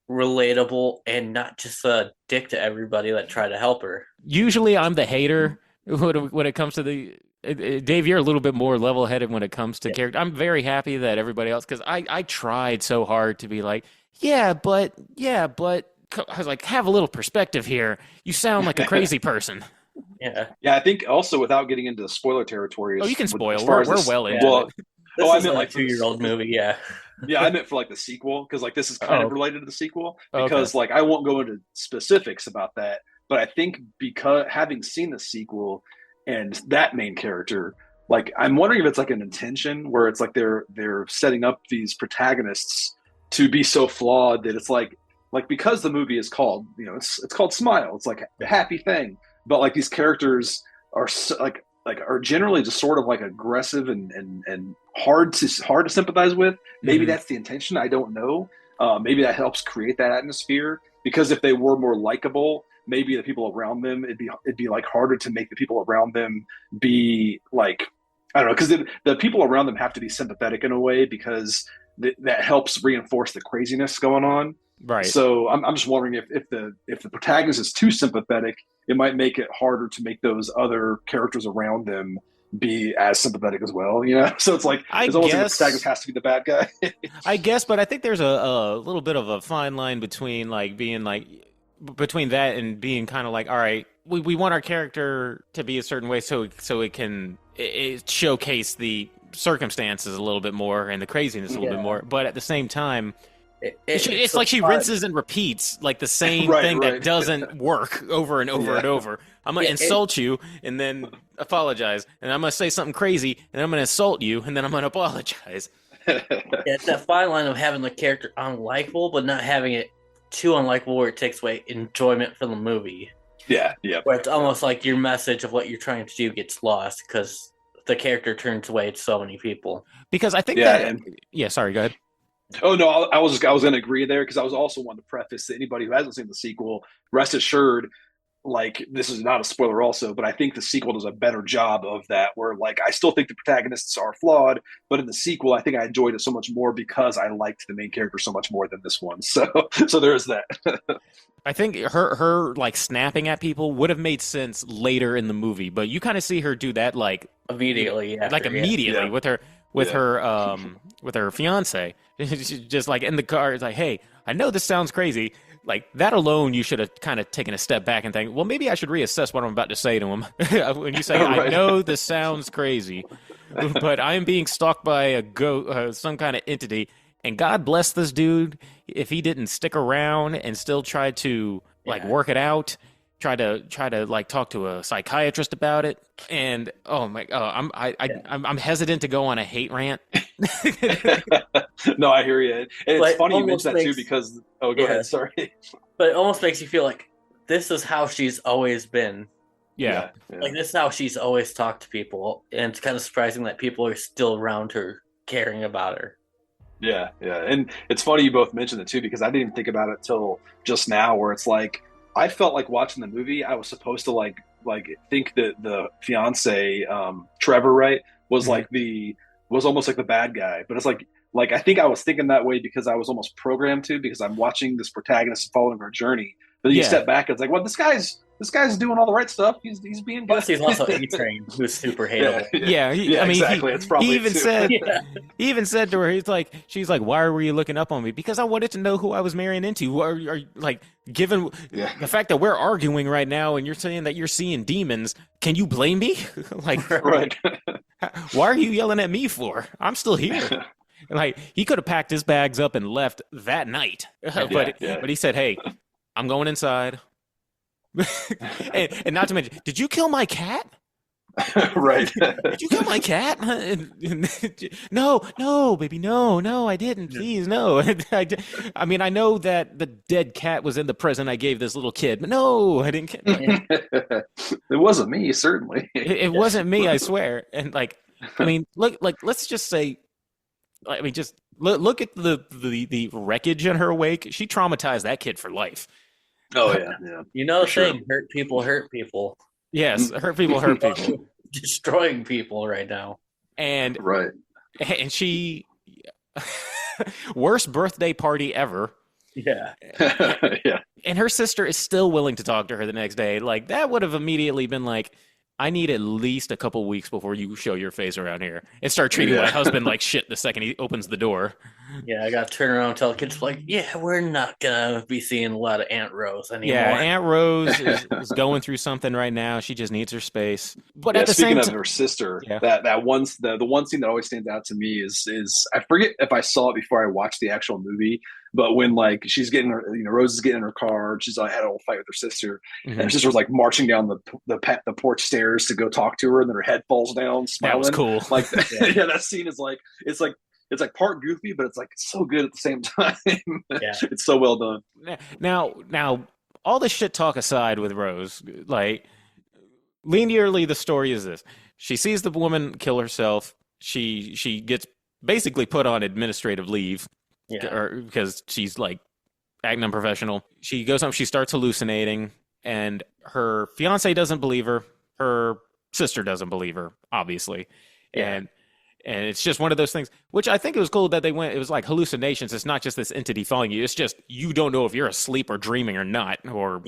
relatable and not just a dick to everybody that tried to help her. Usually I'm the hater when it comes to the... Dave, you're a little bit more level-headed when it comes to character. I'm very happy that everybody else... Because I tried so hard to be like, yeah, but... I was like, have a little perspective here. You sound like a crazy person. Yeah. Yeah, I think also without getting into spoiler territory... Oh, you can spoil. We're well into it. This is like a 2-year-old movie, yeah. Yeah, I meant for like the sequel, because like this is kind of related to the sequel, because like I won't go into specifics about that, but I think because having seen the sequel and that main character, like I'm wondering if it's like an intention where it's like they're setting up these protagonists to be so flawed that it's like because the movie is called, it's called Smile, it's like a happy thing, but like these characters are so, are generally just sort of like aggressive and hard to sympathize with. Maybe that's the intention. I don't know. Maybe that helps create that atmosphere, because if they were more likable, maybe the people around them, it'd be like harder to make the people around them be like, I don't know, because the people around them have to be sympathetic in a way, because that helps reinforce the craziness going on. Right. So I'm just wondering if the protagonist is too sympathetic, it might make it harder to make those other characters around them be as sympathetic as well. So it's like it's almost like the protagonist has to be the bad guy. I guess, but I think there's a little bit of a fine line between like being like between that and being kind of like, all right, we want our character to be a certain way so it can showcase the circumstances a little bit more and the craziness a little bit more, but at the same time, It's like she rinses and repeats like the same Right, thing right. that doesn't work over and over and over. I'm gonna insult you and then apologize, and I'm gonna say something crazy, and then I'm gonna insult you, and then I'm gonna apologize. It's that fine line of having the character unlikable, but not having it too unlikable where it takes away enjoyment from the movie. Yeah. Where it's almost like your message of what you're trying to do gets lost because the character turns away to so many people. Because I think sorry, go ahead. Oh no, I was going to agree there because I was also wanting to preface to anybody who hasn't seen the sequel, rest assured, like this is not a spoiler also, but I think the sequel does a better job of that where like I still think the protagonists are flawed, but in the sequel I think I enjoyed it so much more because I liked the main character so much more than this one. So there's that. I think her like snapping at people would have made sense later in the movie, but you kind of see her do that like Immediately with her fiance. She's just like in the car, it's like, hey, I know this sounds crazy. Like that alone, you should have kind of taken a step back and think, well, maybe I should reassess what I'm about to say to him. When you say, Right. I know this sounds crazy, but I am being stalked by some kind of entity, and God bless this dude if he didn't stick around and still try to like work it out. Try to like talk to a psychiatrist about it, and I'm hesitant to go on a hate rant. No, I hear you, and it's But funny you almost mention that too makes- because go ahead, sorry. But it almost makes you feel like this is how she's always been. Yeah. Like this is how she's always talked to people, and it's kind of surprising that people are still around her, caring about her. Yeah, and it's funny you both mentioned it too because I didn't even think about it till just now, where it's like I felt like watching the movie, I was supposed to like think that the fiance, Trevor, right, was was almost like the bad guy, but it's like I think I was thinking that way because I was almost programmed to because I'm watching this protagonist following her journey. But you step back, it's like, well, this guy's doing all the right stuff. He's being good. Plus, he's also A-Train, who's super hateable. Exactly. It's probably he even said to her, she's like, why were you looking up on me? Because I wanted to know who I was marrying into. Are like, given the fact that we're arguing right now, and you're saying that you're seeing demons, can you blame me? Like, right? Why are you yelling at me for? I'm still here. Like, he could have packed his bags up and left that night, but he said, hey, I'm going inside. and not to mention, did you kill my cat? Right. Did you kill my cat? No, baby, no, I didn't. Please, no. I mean, I know that the dead cat was in the present I gave this little kid, but no, I didn't. It wasn't me, certainly. It wasn't me, I swear. And like, I mean, look, like, let's just say, I mean, just look at the wreckage in her wake. She traumatized that kid for life. Oh yeah. You know the saying, hurt people hurt people. Yes, hurt people hurt people. Destroying people right now. And right. And she worst birthday party ever. Yeah. Yeah. And her sister is still willing to talk to her the next day. Like, that would have immediately been like, I need at least a couple weeks before you show your face around here and start treating my husband like shit the second he opens the door. Yeah, I got to turn around and tell the kids, like, yeah, we're not going to be seeing a lot of Aunt Rose anymore. Yeah, Aunt Rose is going through something right now. She just needs her space. But yeah, at the speaking same of time, her sister, yeah. the one scene that always stands out to me is I forget if I saw it before I watched the actual movie, but when like she's getting her, Rose is getting in her car, she's had a whole fight with her sister, and her sister was like marching down the porch stairs to go talk to her, and then her head falls down. Smiling. That was cool. Like, yeah, that scene is like it's like part goofy, but it's like so good at the same time. Yeah. It's so well done. Now, all this shit talk aside with Rose, like, linearly, the story is this: she sees the woman kill herself. She gets basically put on administrative leave, because she's like acting unprofessional. She goes home. She starts hallucinating, and her fiance doesn't believe her. Her sister doesn't believe her, obviously, and it's just one of those things, which I think it was cool that it was like hallucinations. It's not just this entity following you. It's just, you don't know if you're asleep or dreaming or not, or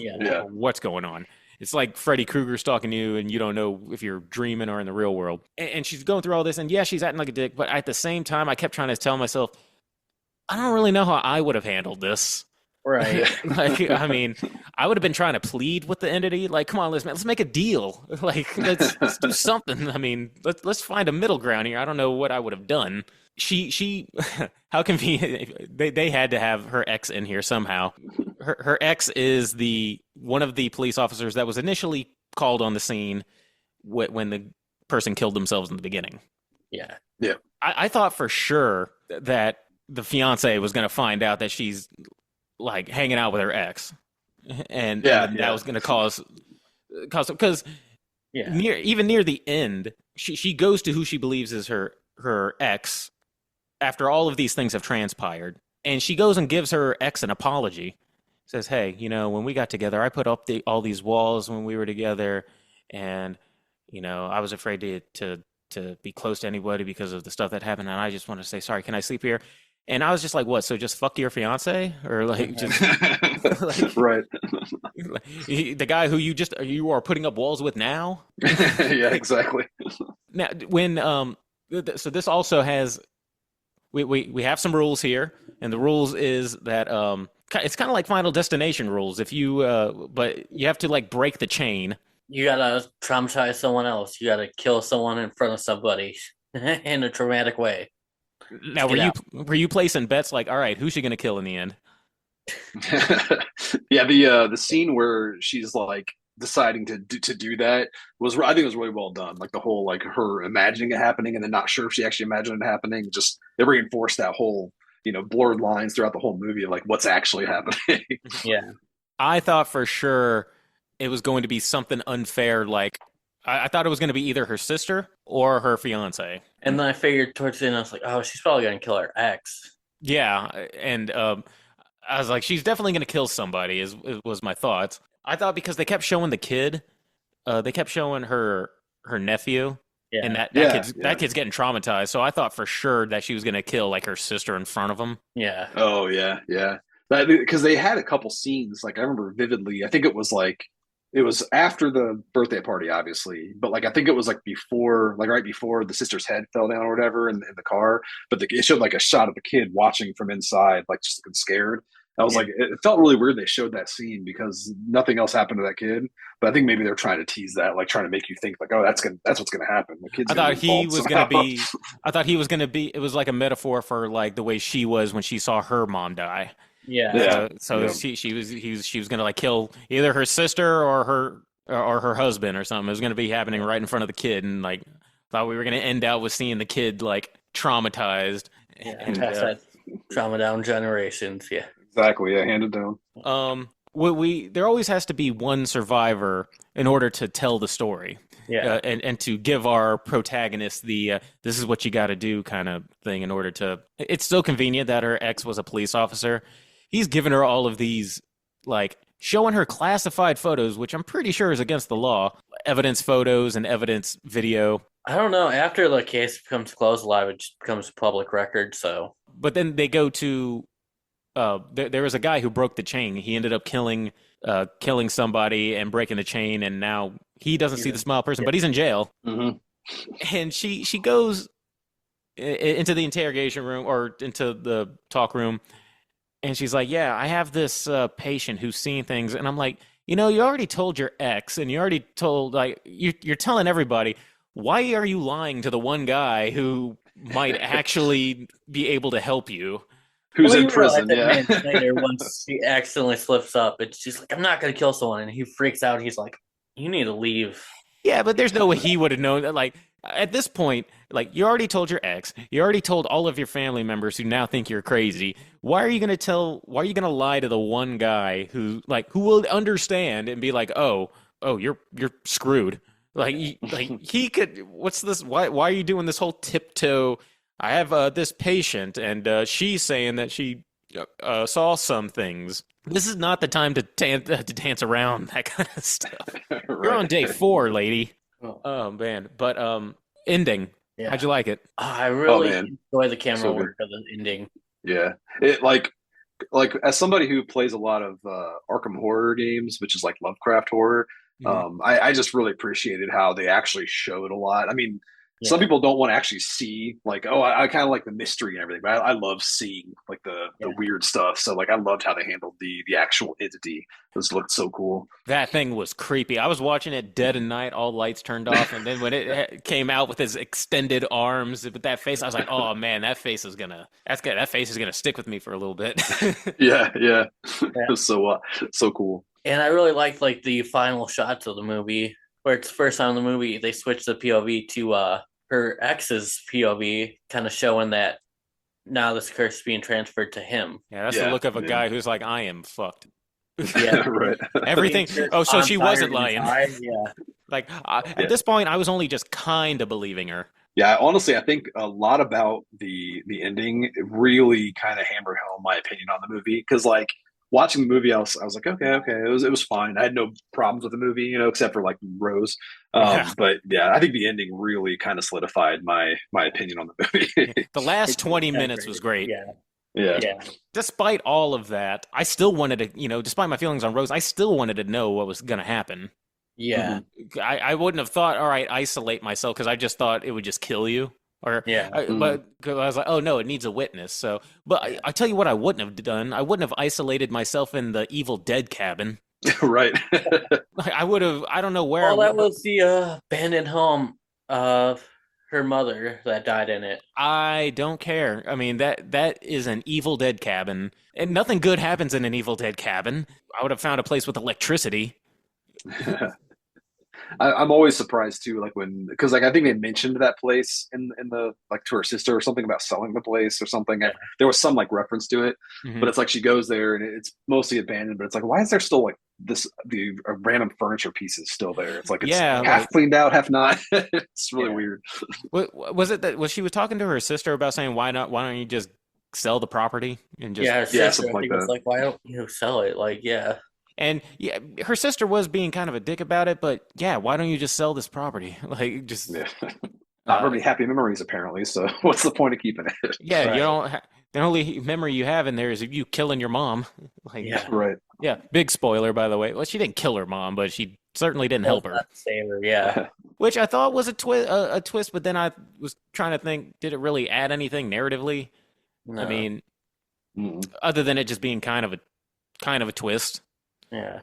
what's going on. It's like Freddy Krueger stalking you, and you don't know if you're dreaming or in the real world. And she's going through all this, and she's acting like a dick, but at the same time, I kept trying to tell myself, I don't really know how I would have handled this. Right. Like, I mean, I would have been trying to plead with the entity. Like, come on, let's make a deal. Like, let's do something. I mean, let's find a middle ground here. I don't know what I would have done. She how convenient they had to have her ex in here somehow. Her ex is the one of the police officers that was initially called on the scene when the person killed themselves in the beginning. Yeah. Yeah. I thought for sure that the fiance was going to find out that she's like hanging out with her ex, and that was going to cause because even near the end, she goes to who she believes is her ex after all of these things have transpired, and she goes and gives her ex an apology. Says, "Hey, when we got together, I put up all these walls when we were together, and I was afraid to be close to anybody because of the stuff that happened, and I just want to say sorry. Can I sleep here?" And I was just like, "What? So just fuck your fiance, or like just like, right? The guy who you are putting up walls with now?" Yeah, exactly. Now, when so this also has we have some rules here, and the rules is that it's kind of like Final Destination rules. If you but you have to like break the chain. You gotta traumatize someone else. You gotta kill someone in front of somebody in a traumatic way. Now, were you placing bets like, all right, who's she gonna kill in the end? Yeah, the scene where she's like deciding to do that I think it was really well done. Like the whole like her imagining it happening and then not sure if she actually imagined it happening. Just it reinforced that whole blurred lines throughout the whole movie of like what's actually happening. Yeah, I thought for sure it was going to be something unfair. Like I thought it was going to be either her sister or her fiance. and then I figured towards the end I was like, oh, she's probably gonna kill her ex. Yeah, and I was like, she's definitely going to kill somebody. Was my thoughts. I thought because they kept showing the kid, they kept showing her nephew, Yeah, and that kid's getting traumatized. So I thought for sure that she was going to kill like her sister in front of him. yeah, Oh yeah, yeah. Because they had a couple scenes, like I remember vividly. I think it was after the birthday party, obviously, but like I think it was like before, like right before the sister's head fell down or whatever in the car. But it showed like a shot of the kid watching from inside, like just looking scared. I was like, it felt really weird they showed that scene because nothing else happened to that kid. But I think maybe they're trying to tease that, like trying to make you think like, oh, that's what's gonna happen. The kid's I thought he was going to be. somehow. I thought he was going to be. It was like a metaphor for like the way she was when she saw her mom die. yeah. Yeah. So she was going to like kill either her sister or her husband or something. It was going to be happening right in front of the kid, and like thought we were going to end out with seeing the kid like traumatized. And pass that trauma down generations. Yeah, Exactly. Yeah, handed down. There always has to be one survivor in order to tell the story. yeah, And to give our protagonist the this is what you got to do kind of thing in order to. It's so convenient that her ex was a police officer. He's given her all of these, like, showing her classified photos, which I'm pretty sure is against the law, evidence photos and evidence video. I don't know. After the case becomes closed, a lot of it just becomes public record. So, But then they go to, there was a guy who broke the chain. He ended up killing somebody and breaking the chain, and now he doesn't see the smile person, but he's in jail. Mm-hmm. And she goes into the interrogation room or into the talk room, and she's like, "Yeah, I have this patient who's seen things," and I'm like, you already told your ex, and you already told like you're telling everybody. Why are you lying to the one guy who might actually be able to help you? Who's Well, in you realize prison? that Yeah. minutes later, once she accidentally slips up, it's just like, I'm not going to kill someone. And he freaks out. He's like, you need to leave. Yeah, but there's no way he would have known that. Like at this point, like you already told your ex, you already told all of your family members who now think you're crazy. Why are you gonna lie to the one guy who will understand and be like, oh, you're screwed. Like he could. What's this? Why are you doing this whole tiptoe? I have this patient, and she's saying that she saw some things. This is not the time to dance around that kind of stuff. Right. You're on day 4, lady. Oh man, but ending. Yeah. How'd you like it? I really man. enjoy the camera So good. work of the ending. Yeah. It like as somebody who plays a lot of Arkham horror games, which is like Lovecraft horror, I just really appreciated how they actually showed a lot. I mean, Some people don't want to actually see, like, oh, I kind of like the mystery and everything, but I love seeing like the weird stuff. So like I loved how they handled the actual entity. This looked so cool. That thing was creepy. I was watching it dead of night, all lights turned off, and then when it came out with his extended arms with that face, I was like, "Oh man, that face is gonna stick with me for a little bit." Yeah. It was so cool. And I really liked like the final shots of the movie, where it's the first time in the movie they switched the POV to her ex's POV, kind of showing that now this curse is being transferred to him. Yeah, that's the look of a guy who's like, "I am fucked." Yeah, right. Everything. Oh, so she wasn't lying. Yeah. Like at this point, I was only just kind of believing her. Yeah, honestly, I think a lot about the ending really kind of hammered home my opinion on the movie, because like watching the movie, I was like, okay, it was fine. I had no problems with the movie, except for like Rose. But yeah, I think the ending really kind of solidified my opinion on the movie. The last 20 minutes was great. Yeah. Despite all of that, I still wanted to, despite my feelings on Rose, I still wanted to know what was going to happen. Yeah. I wouldn't have thought, all right, isolate myself, because I just thought it would just kill you. But I was like, oh no, it needs a witness. So, but I tell you what, I wouldn't have done. I wouldn't have isolated myself in the Evil Dead cabin. Right. I would have. I don't know where. Well, that was the abandoned home of her mother that died in it. I don't care. I mean, that is an Evil Dead cabin, and nothing good happens in an Evil Dead cabin. I would have found a place with electricity. I'm always surprised too, like because like I think they mentioned that place in the like to her sister or something about selling the place or something. Yeah. There was some like reference to it, but it's like she goes there and it's mostly abandoned. But it's like, why is there still like the random furniture pieces still there? It's like it's half cleaned out, half not. It's really weird. Was it that she was talking to her sister about saying why don't you just sell the property and just her sister, something like that. Like, why don't you sell it? Like, yeah. And yeah, her sister was being kind of a dick about it, but yeah, why don't you just sell this property? Like, just not really happy memories apparently. So what's the point of keeping it? Yeah, you don't. The only memory you have in there is of you killing your mom. Like, right. Yeah, big spoiler by the way. Well, she didn't kill her mom, but she certainly didn't help her. Save her, yeah. Which I thought was a twist, but then I was trying to think, did it really add anything narratively? No. I mean, other than it just being kind of a twist. Yeah.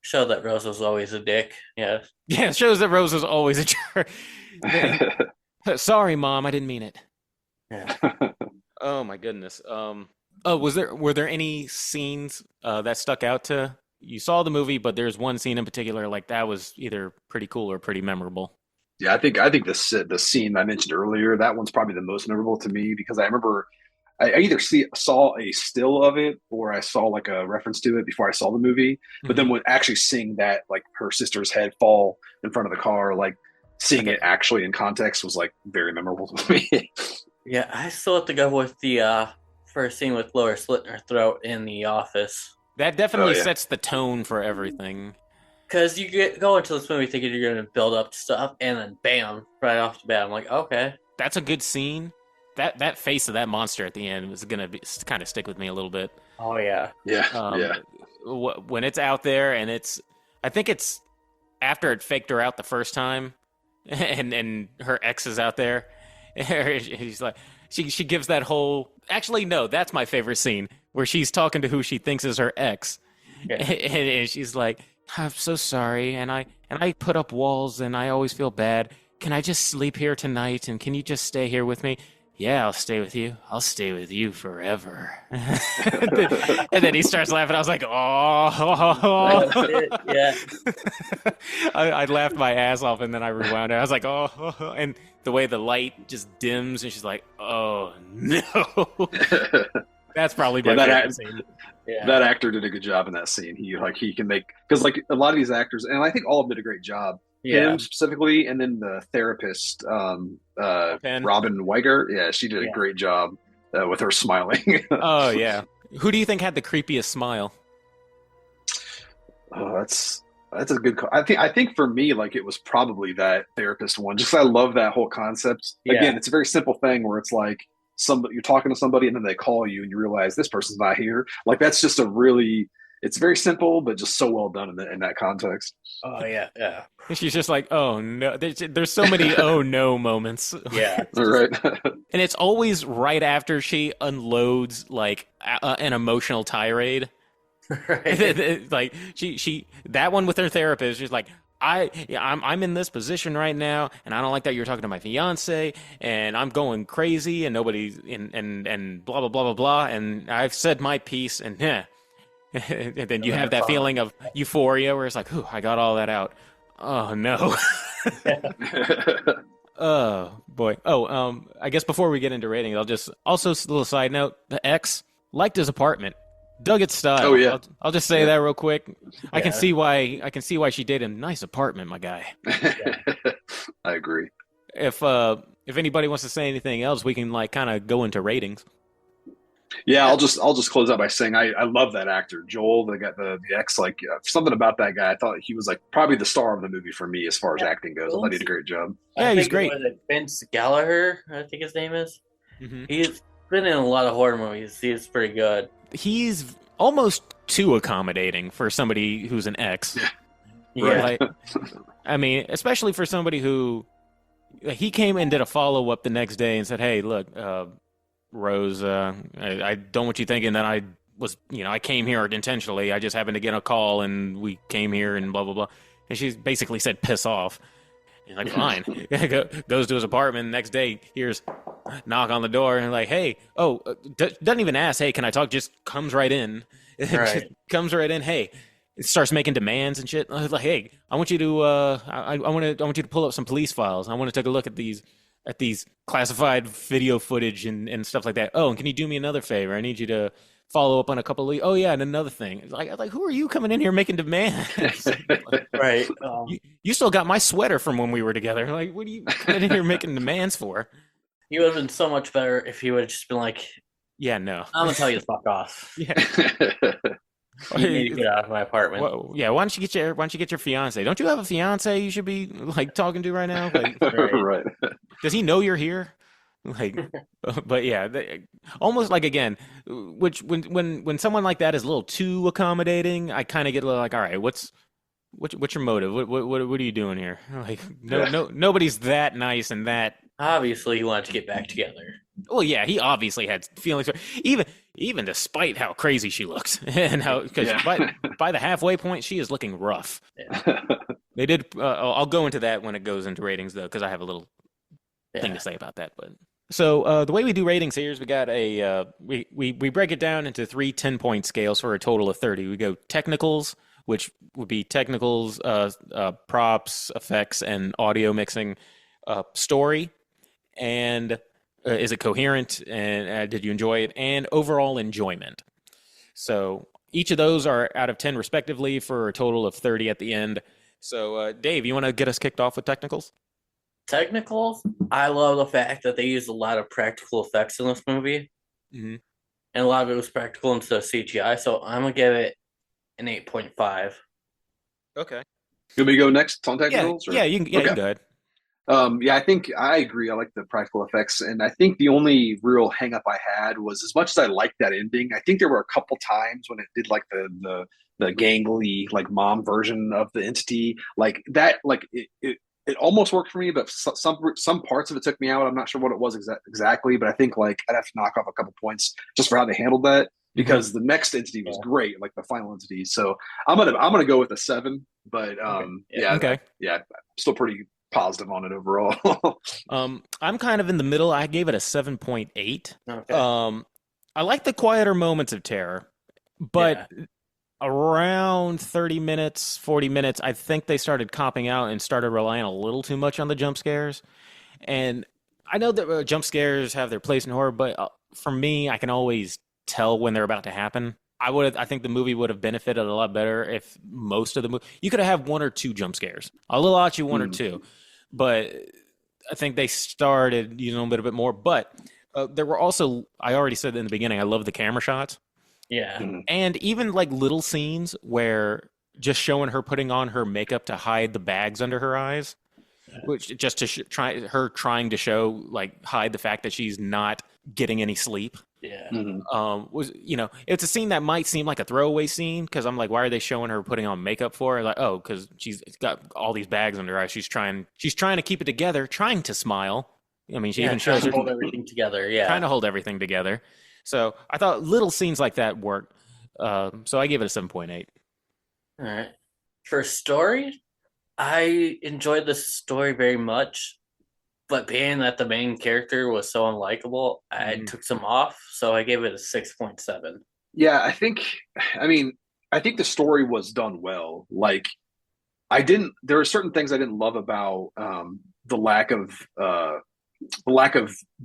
Show that Rose was always a dick. Yeah. Yeah, it shows that Rose was always a jerk. Sorry, Mom, I didn't mean it. Yeah. Oh my goodness. Were there any scenes that stuck out to you? Saw the movie, but there's one scene in particular like that was either pretty cool or pretty memorable. Yeah, I think the scene I mentioned earlier, that one's probably the most memorable to me, because I remember I either saw a still of it or I saw like a reference to it before I saw the movie. But then when actually seeing that, like her sister's head fall in front of the car, like seeing it actually in context was like very memorable to me. Yeah, I still have to go with the first scene with Laura slitting her throat in the office. That definitely sets the tone for everything. Because you go into this movie thinking you're going to build up stuff, and then bam, right off the bat, I'm like, okay. That's a good scene. That face of that monster at the end was gonna kind of stick with me a little bit. Oh yeah, When it's out there and I think it's after it faked her out the first time, and her ex is out there. He's like, she gives that whole. Actually, no, that's my favorite scene where she's talking to who she thinks is her ex, and she's like, "I'm so sorry, and I put up walls, and I always feel bad. Can I just sleep here tonight, and can you just stay here with me?" Yeah, I'll stay with you. I'll stay with you forever. And then he starts laughing. I was like, oh. That's it. Yeah. I laughed my ass off, and then I rewound it. I was like, oh. And the way the light just dims, and she's like, oh, no. That's probably my favorite scene. Yeah. That actor did a good job in that scene. He can make, because like a lot of these actors, and I think all of them did a great job. Him specifically, and then the therapist, Robin Weiger. Yeah, she did a great job with her smiling. Oh yeah. Who do you think had the creepiest smile? Oh, that's a good call. I think for me, like it was probably that therapist one. Just I love that whole concept. Again, it's a very simple thing where it's like you're talking to somebody and then they call you and you realize this person's not here. Like that's just a really. it's very simple, but just so well done in that context. Oh yeah, yeah, And she's just like, oh no. There's so many oh no moments. yeah. All right. And it's always right after she unloads like an emotional tirade. Right. Like she that one with her therapist, she's like, I'm in this position right now, and I don't like that you're talking to my fiance, and I'm going crazy, and nobody's and blah blah blah blah blah, and I've said my piece, and and then you have that feeling of euphoria where it's like, I got all that out. Oh no. Oh boy. I guess before we get into ratings, I'll just also a little side note: the ex liked his apartment, dug its style. Oh yeah. I'll just say that real quick. I can see why she did a nice apartment, my guy. I agree. If anybody wants to say anything else, we can like kind of go into ratings. Yeah, I'll just close out by saying I love that actor, Joel. The ex, like something about that guy. I thought he was like probably the star of the movie for me as far as acting goes. I thought he did a great job. Yeah, I he's think great. Was it Vince Gallagher? I think his name is. Mm-hmm. He's been in a lot of horror movies. He's pretty good. He's almost too accommodating for somebody who's an ex. Yeah. Like, I mean, especially for somebody who he came and did a follow up the next day and said, "Hey, look, Rose, I don't want you thinking that I was, I came here intentionally. I just happened to get a call and we came here and blah blah blah." And she basically said, "Piss off." He's like, "Fine." Goes to his apartment. Next day, hears knock on the door and like, "Hey, doesn't even ask, hey, can I talk?" Just comes right in. Right. Comes right in. Hey, it starts making demands and shit. I was like, "Hey, I want you to I want you to pull up some police files. I want to take a look at these classified video footage and stuff like that. Oh, and can you do me another favor? I need you to follow up on a couple of... Oh, yeah, and another thing. Like, who are you coming in here making demands?" Right. You still got my sweater from when we were together. Like, what are you coming in here making demands for? He would have been so much better if he would have just been like, Yeah, no. "I'm gonna tell you to fuck off. Yeah. You need to get out of my apartment." Well, yeah, why don't you get your fiance? Don't you have a fiance you should be like talking to right now? Like, Right. does he know you're here? Like, but yeah, almost like again, which when someone like that is a little too accommodating, I kind of get a little like, all right, what's your motive? What are you doing here? Like, nobody's that nice and that. Obviously, he wanted to get back together. Well, yeah, he obviously had feelings for even despite how crazy she looks and how because by the halfway point she is looking rough. Yeah. They did. I'll go into that when it goes into ratings though, because I have a little thing Yeah. to say about that. But so the way we do ratings here is we got we break it down into 3 10-point scales for a total of 30. We go technicals, which would be technicals, props, effects, and audio mixing, story, and is it coherent, and did you enjoy it, and overall enjoyment. So each of those are out of 10 respectively for a total of 30 at the end. So Dave, you want to get us kicked off with technicals? Technicals, I love the fact that they used a lot of practical effects in this movie. Mm-hmm. And a lot of it was practical instead of CGI, so I'm going to give it an 8.5. Okay. You want me to go next on technicals? Yeah, you can go ahead. I think I agree. I like the practical effects, and I think the only real hang up I had was, as much as I liked that ending, I think there were a couple times when it did like the gangly like mom version of the entity, like that, like it almost worked for me, but some parts of it took me out. I'm not sure what it was exactly, but I think like I'd have to knock off a couple points just for how they handled that, because the next entity was great, like the final entity. So I'm gonna go with a 7, but still pretty positive on it overall. I'm kind of in the middle. I gave it a 7.8. Okay. I like the quieter moments of terror, but around 30 minutes, 40 minutes, I think they started copping out and started relying a little too much on the jump scares. And I know that jump scares have their place in horror, but for me, I can always tell when they're about to happen. I think the movie would have benefited a lot better if most of the movie, you could have had 1 or 2 jump scares. I'll allow you 1 or 2, but I think they started using a little bit more. But there were also, I already said in the beginning, I love the camera shots. Yeah. And even like little scenes where just showing her putting on her makeup to hide the bags under her eyes, which just to trying to show, like, hide the fact that she's not getting any sleep. Yeah. Was it's a scene that might seem like a throwaway scene because I'm like, why are they showing her putting on makeup for? Like, oh, because she's got all these bags under her eyes. She's trying to keep it together, trying to smile. I mean, she even shows her hold everything together. Yeah, trying to hold everything together. So I thought little scenes like that worked. So I gave it a 7.8. All right. For story, I enjoyed this story very much, but being that the main character was so unlikable, I took some off, so I gave it a 6.7. Yeah, I think the story was done well. Like, there are certain things I didn't love about the lack of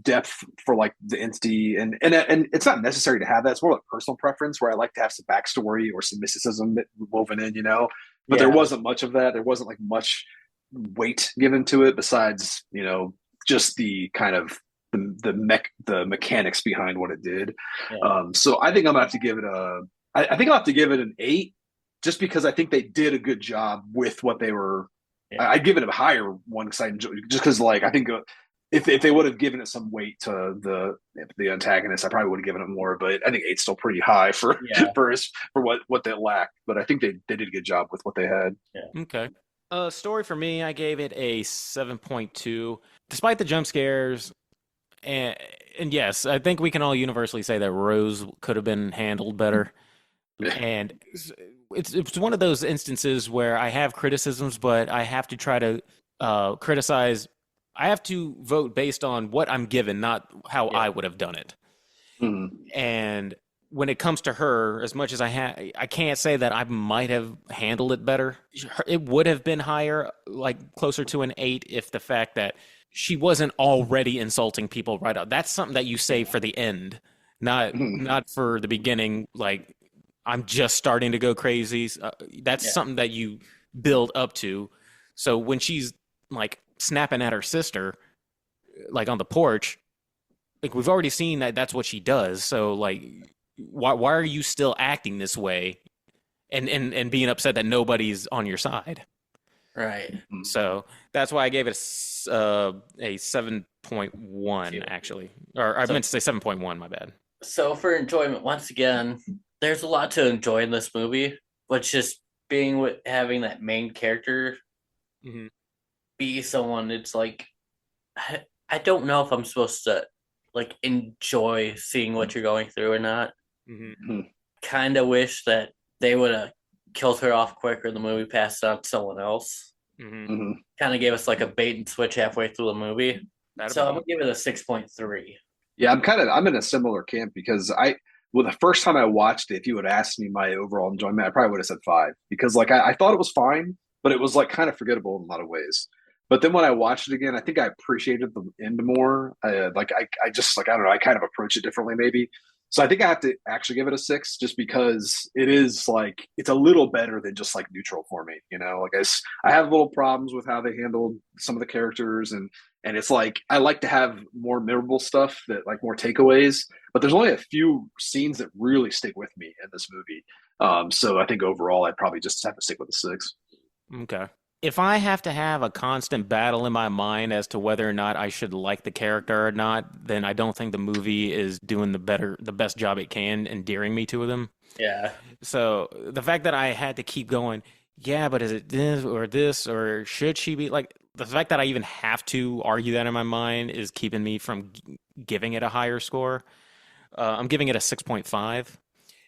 depth for like the entity, and it's not necessary to have that. It's more like personal preference where I like to have some backstory or some mysticism woven in, but there wasn't much of that. There wasn't like much weight given to it besides, just the kind of the mechanics behind what it did. So I think I'm gonna have to give it I think I'll have to give it an 8 just because I think they did a good job with what they were. I'd give it a higher one because I enjoy, just because like I think if they would have given it some weight to the antagonist, I probably would have given it more. But I think 8's still pretty high for what they lacked. But I think they did a good job with what they had. Yeah. Okay. Story for me, I gave it a 7.2. Despite the jump scares, and yes, I think we can all universally say that Rose could have been handled better. And it's one of those instances where I have criticisms, but I have to try to criticize. I have to vote based on what I'm given, not how I would have done it. And when it comes to her, as much as I can't say that I might have handled it better. It would have been higher, like closer to an 8, if the fact that she wasn't already insulting people right out. That's something that you save for the end, not for the beginning. Like, I'm just starting to go crazy. That's something that you build up to. So when she's like snapping at her sister, like on the porch, like we've already seen that that's what she does. So like, why are you still acting this way and being upset that nobody's on your side? Right. So that's why I gave it a 7.1 actually, or I meant to say 7.1. My bad. So for enjoyment, once again, there's a lot to enjoy in this movie, but just being with having that main character be someone, it's like I don't know if I'm supposed to like enjoy seeing what you're going through or not. Kind of wish that they would have killed her off quicker. The movie passed on to someone else. Kind of gave us like a bait and switch halfway through the movie. So I'm gonna give it a 6.3. Yeah, I'm in a similar camp because the first time I watched it, if you would ask me my overall enjoyment, I probably would have said 5 because like I thought it was fine, but it was like kind of forgettable in a lot of ways. But then when I watched it again, I think I appreciated the end more. I just like, I don't know, I kind of approach it differently maybe. So I think I have to actually give it a 6 just because it is like, it's a little better than just like neutral for me. Like I have little problems with how they handled some of the characters and it's like, I like to have more memorable stuff that like more takeaways, but there's only a few scenes that really stick with me in this movie. So I think overall, I'd probably just have to stick with a 6. Okay. If I have to have a constant battle in my mind as to whether or not I should like the character or not, then I don't think the movie is doing the best job it can endearing me to them. Yeah. So the fact that I had to keep going, but is it this or should she be like, the fact that I even have to argue that in my mind is keeping me from giving it a higher score. I'm giving it a 6.5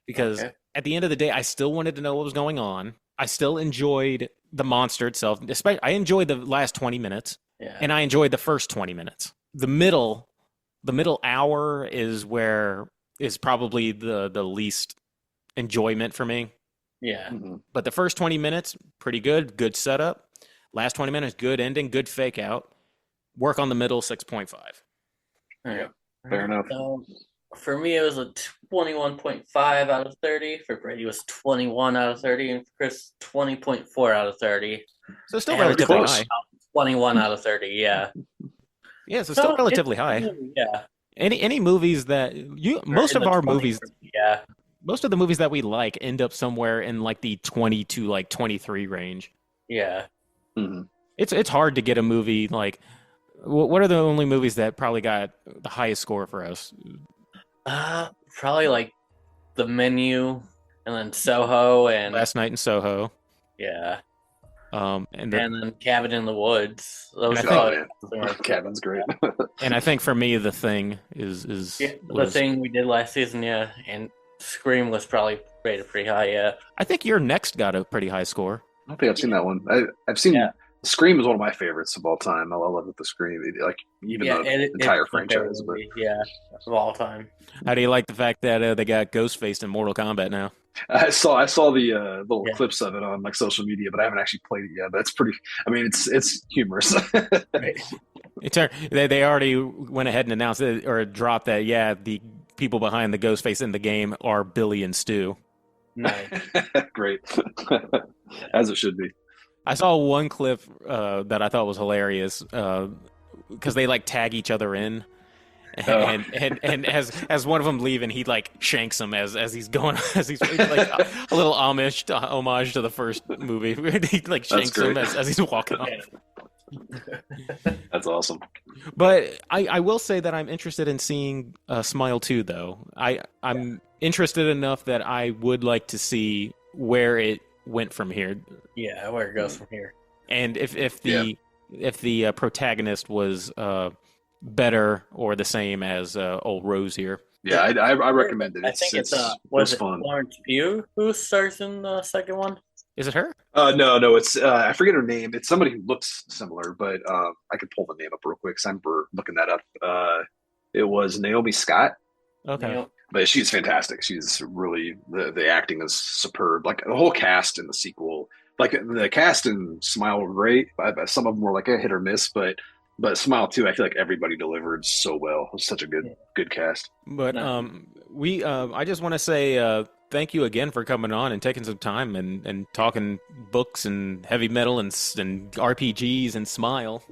because at the end of the day, I still wanted to know what was going on. I still enjoyed the monster itself. I enjoyed the last 20 minutes, and I enjoyed the first 20 minutes. The middle hour is probably the least enjoyment for me. Yeah. But the first 20 minutes, pretty good setup. Last 20 minutes, good ending, good fake out. Work on the middle, 6.5. Yeah. Fair enough. So for me, it was a 21.5 out of 30. For Brady, it was 21 out of 30. And for Chris, 20.4 out of 30. So still relatively high. 21 out of 30, yeah. Yeah, so still relatively high. Yeah. Any movies that most of our movies, yeah, most of the movies that we like end up somewhere in like the 20 to like 23 range. Yeah. It's hard to get a movie like. What are the only movies that probably got the highest score for us? Probably like the Menu, and then Soho, and Last Night in Soho. yeah, And and then Cabin in the Woods. Those And are I Oh probably man, something like Kevin's great. and I think for me, The Thing is yeah, the was. thing we did last season, yeah, and Scream was probably rated pretty high, yeah. I think your next got a pretty high score. I don't think I've seen that one. I've seen Yeah. Scream is one of my favorites of all time. I love it. The Scream, like even Yeah, the entire it's my favorite franchise. But movie, yeah, of all time. How do you like the fact that they got Ghostface in Mortal Kombat now? I saw the little Yeah. clips of it on like social media, but I haven't actually played it yet. But it's pretty. I mean, it's humorous. Right. They already went ahead and announced it, or dropped that, yeah, the people behind the Ghostface in the game are Billy and Stu. Nice. Great, as it should be. I saw one clip that I thought was hilarious because they like tag each other in. And as one of them leaving, he like shanks him as he's going, as he's like a little homage to the first movie. He like shanks him great. as he's walking off. That's awesome. But I will say that I'm interested in seeing Smile 2, though. I'm interested enough that I would like to see where it went from here, Yeah, where it goes from here. and if the protagonist was better or the same as old Rose here. Yeah, I recommend it. I think it's it was was it fun. Lawrence Pugh who stars in the second one? Is it her? No, it's I forget her name. It's somebody who looks similar, but I could pull the name up real quick. 'Cause I remember looking that up. It was Naomi Scott, Okay. You know, but she's fantastic. She's really the acting is superb. Like the whole cast in the sequel, like the cast in Smile were great. Some of them were like a hit or miss, but Smile 2, I feel like everybody delivered so well. It was such a good cast. But I just want to say thank you again for coming on and taking some time and talking books and heavy metal and RPGs and Smile.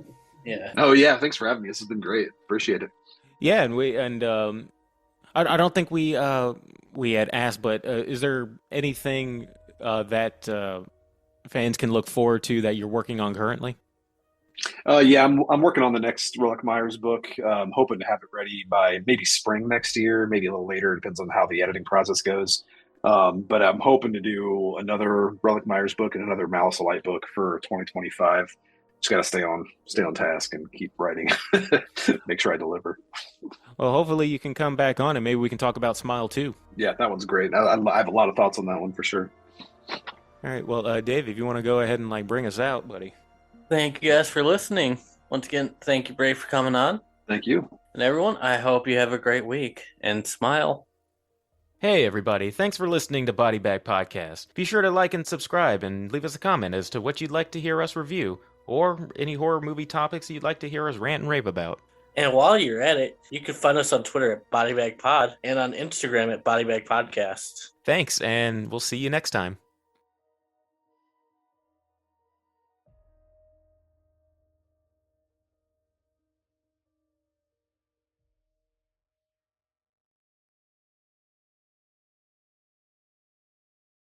yeah. Oh yeah, thanks for having me. This has been great. Appreciate it. Yeah, and I don't think we had asked, but is there anything that fans can look forward to that you're working on currently? Yeah, I'm working on the next Relic Myers book. Hoping to have it ready by maybe spring next year, maybe a little later. Depends on how the editing process goes. But I'm hoping to do another Relic Myers book and another Malice of Light book for 2025. Just got to stay on task and keep writing. Make sure I deliver. Well, hopefully you can come back on and maybe we can talk about Smile too. Yeah, that one's great. I have a lot of thoughts on that one for sure. All right, well, Dave, if you want to go ahead and like bring us out, buddy. Thank you guys for listening. Once again, thank you, Bray, for coming on. Thank you. And everyone, I hope you have a great week and smile. Hey, everybody. Thanks for listening to Bodybag Podcast. Be sure to like and subscribe and leave us a comment as to what you'd like to hear us review or any horror movie topics you'd like to hear us rant and rave about. And while you're at it, you can find us on Twitter at Bodybag Pod and on Instagram at Bodybag Podcast. Thanks, and we'll see you next time.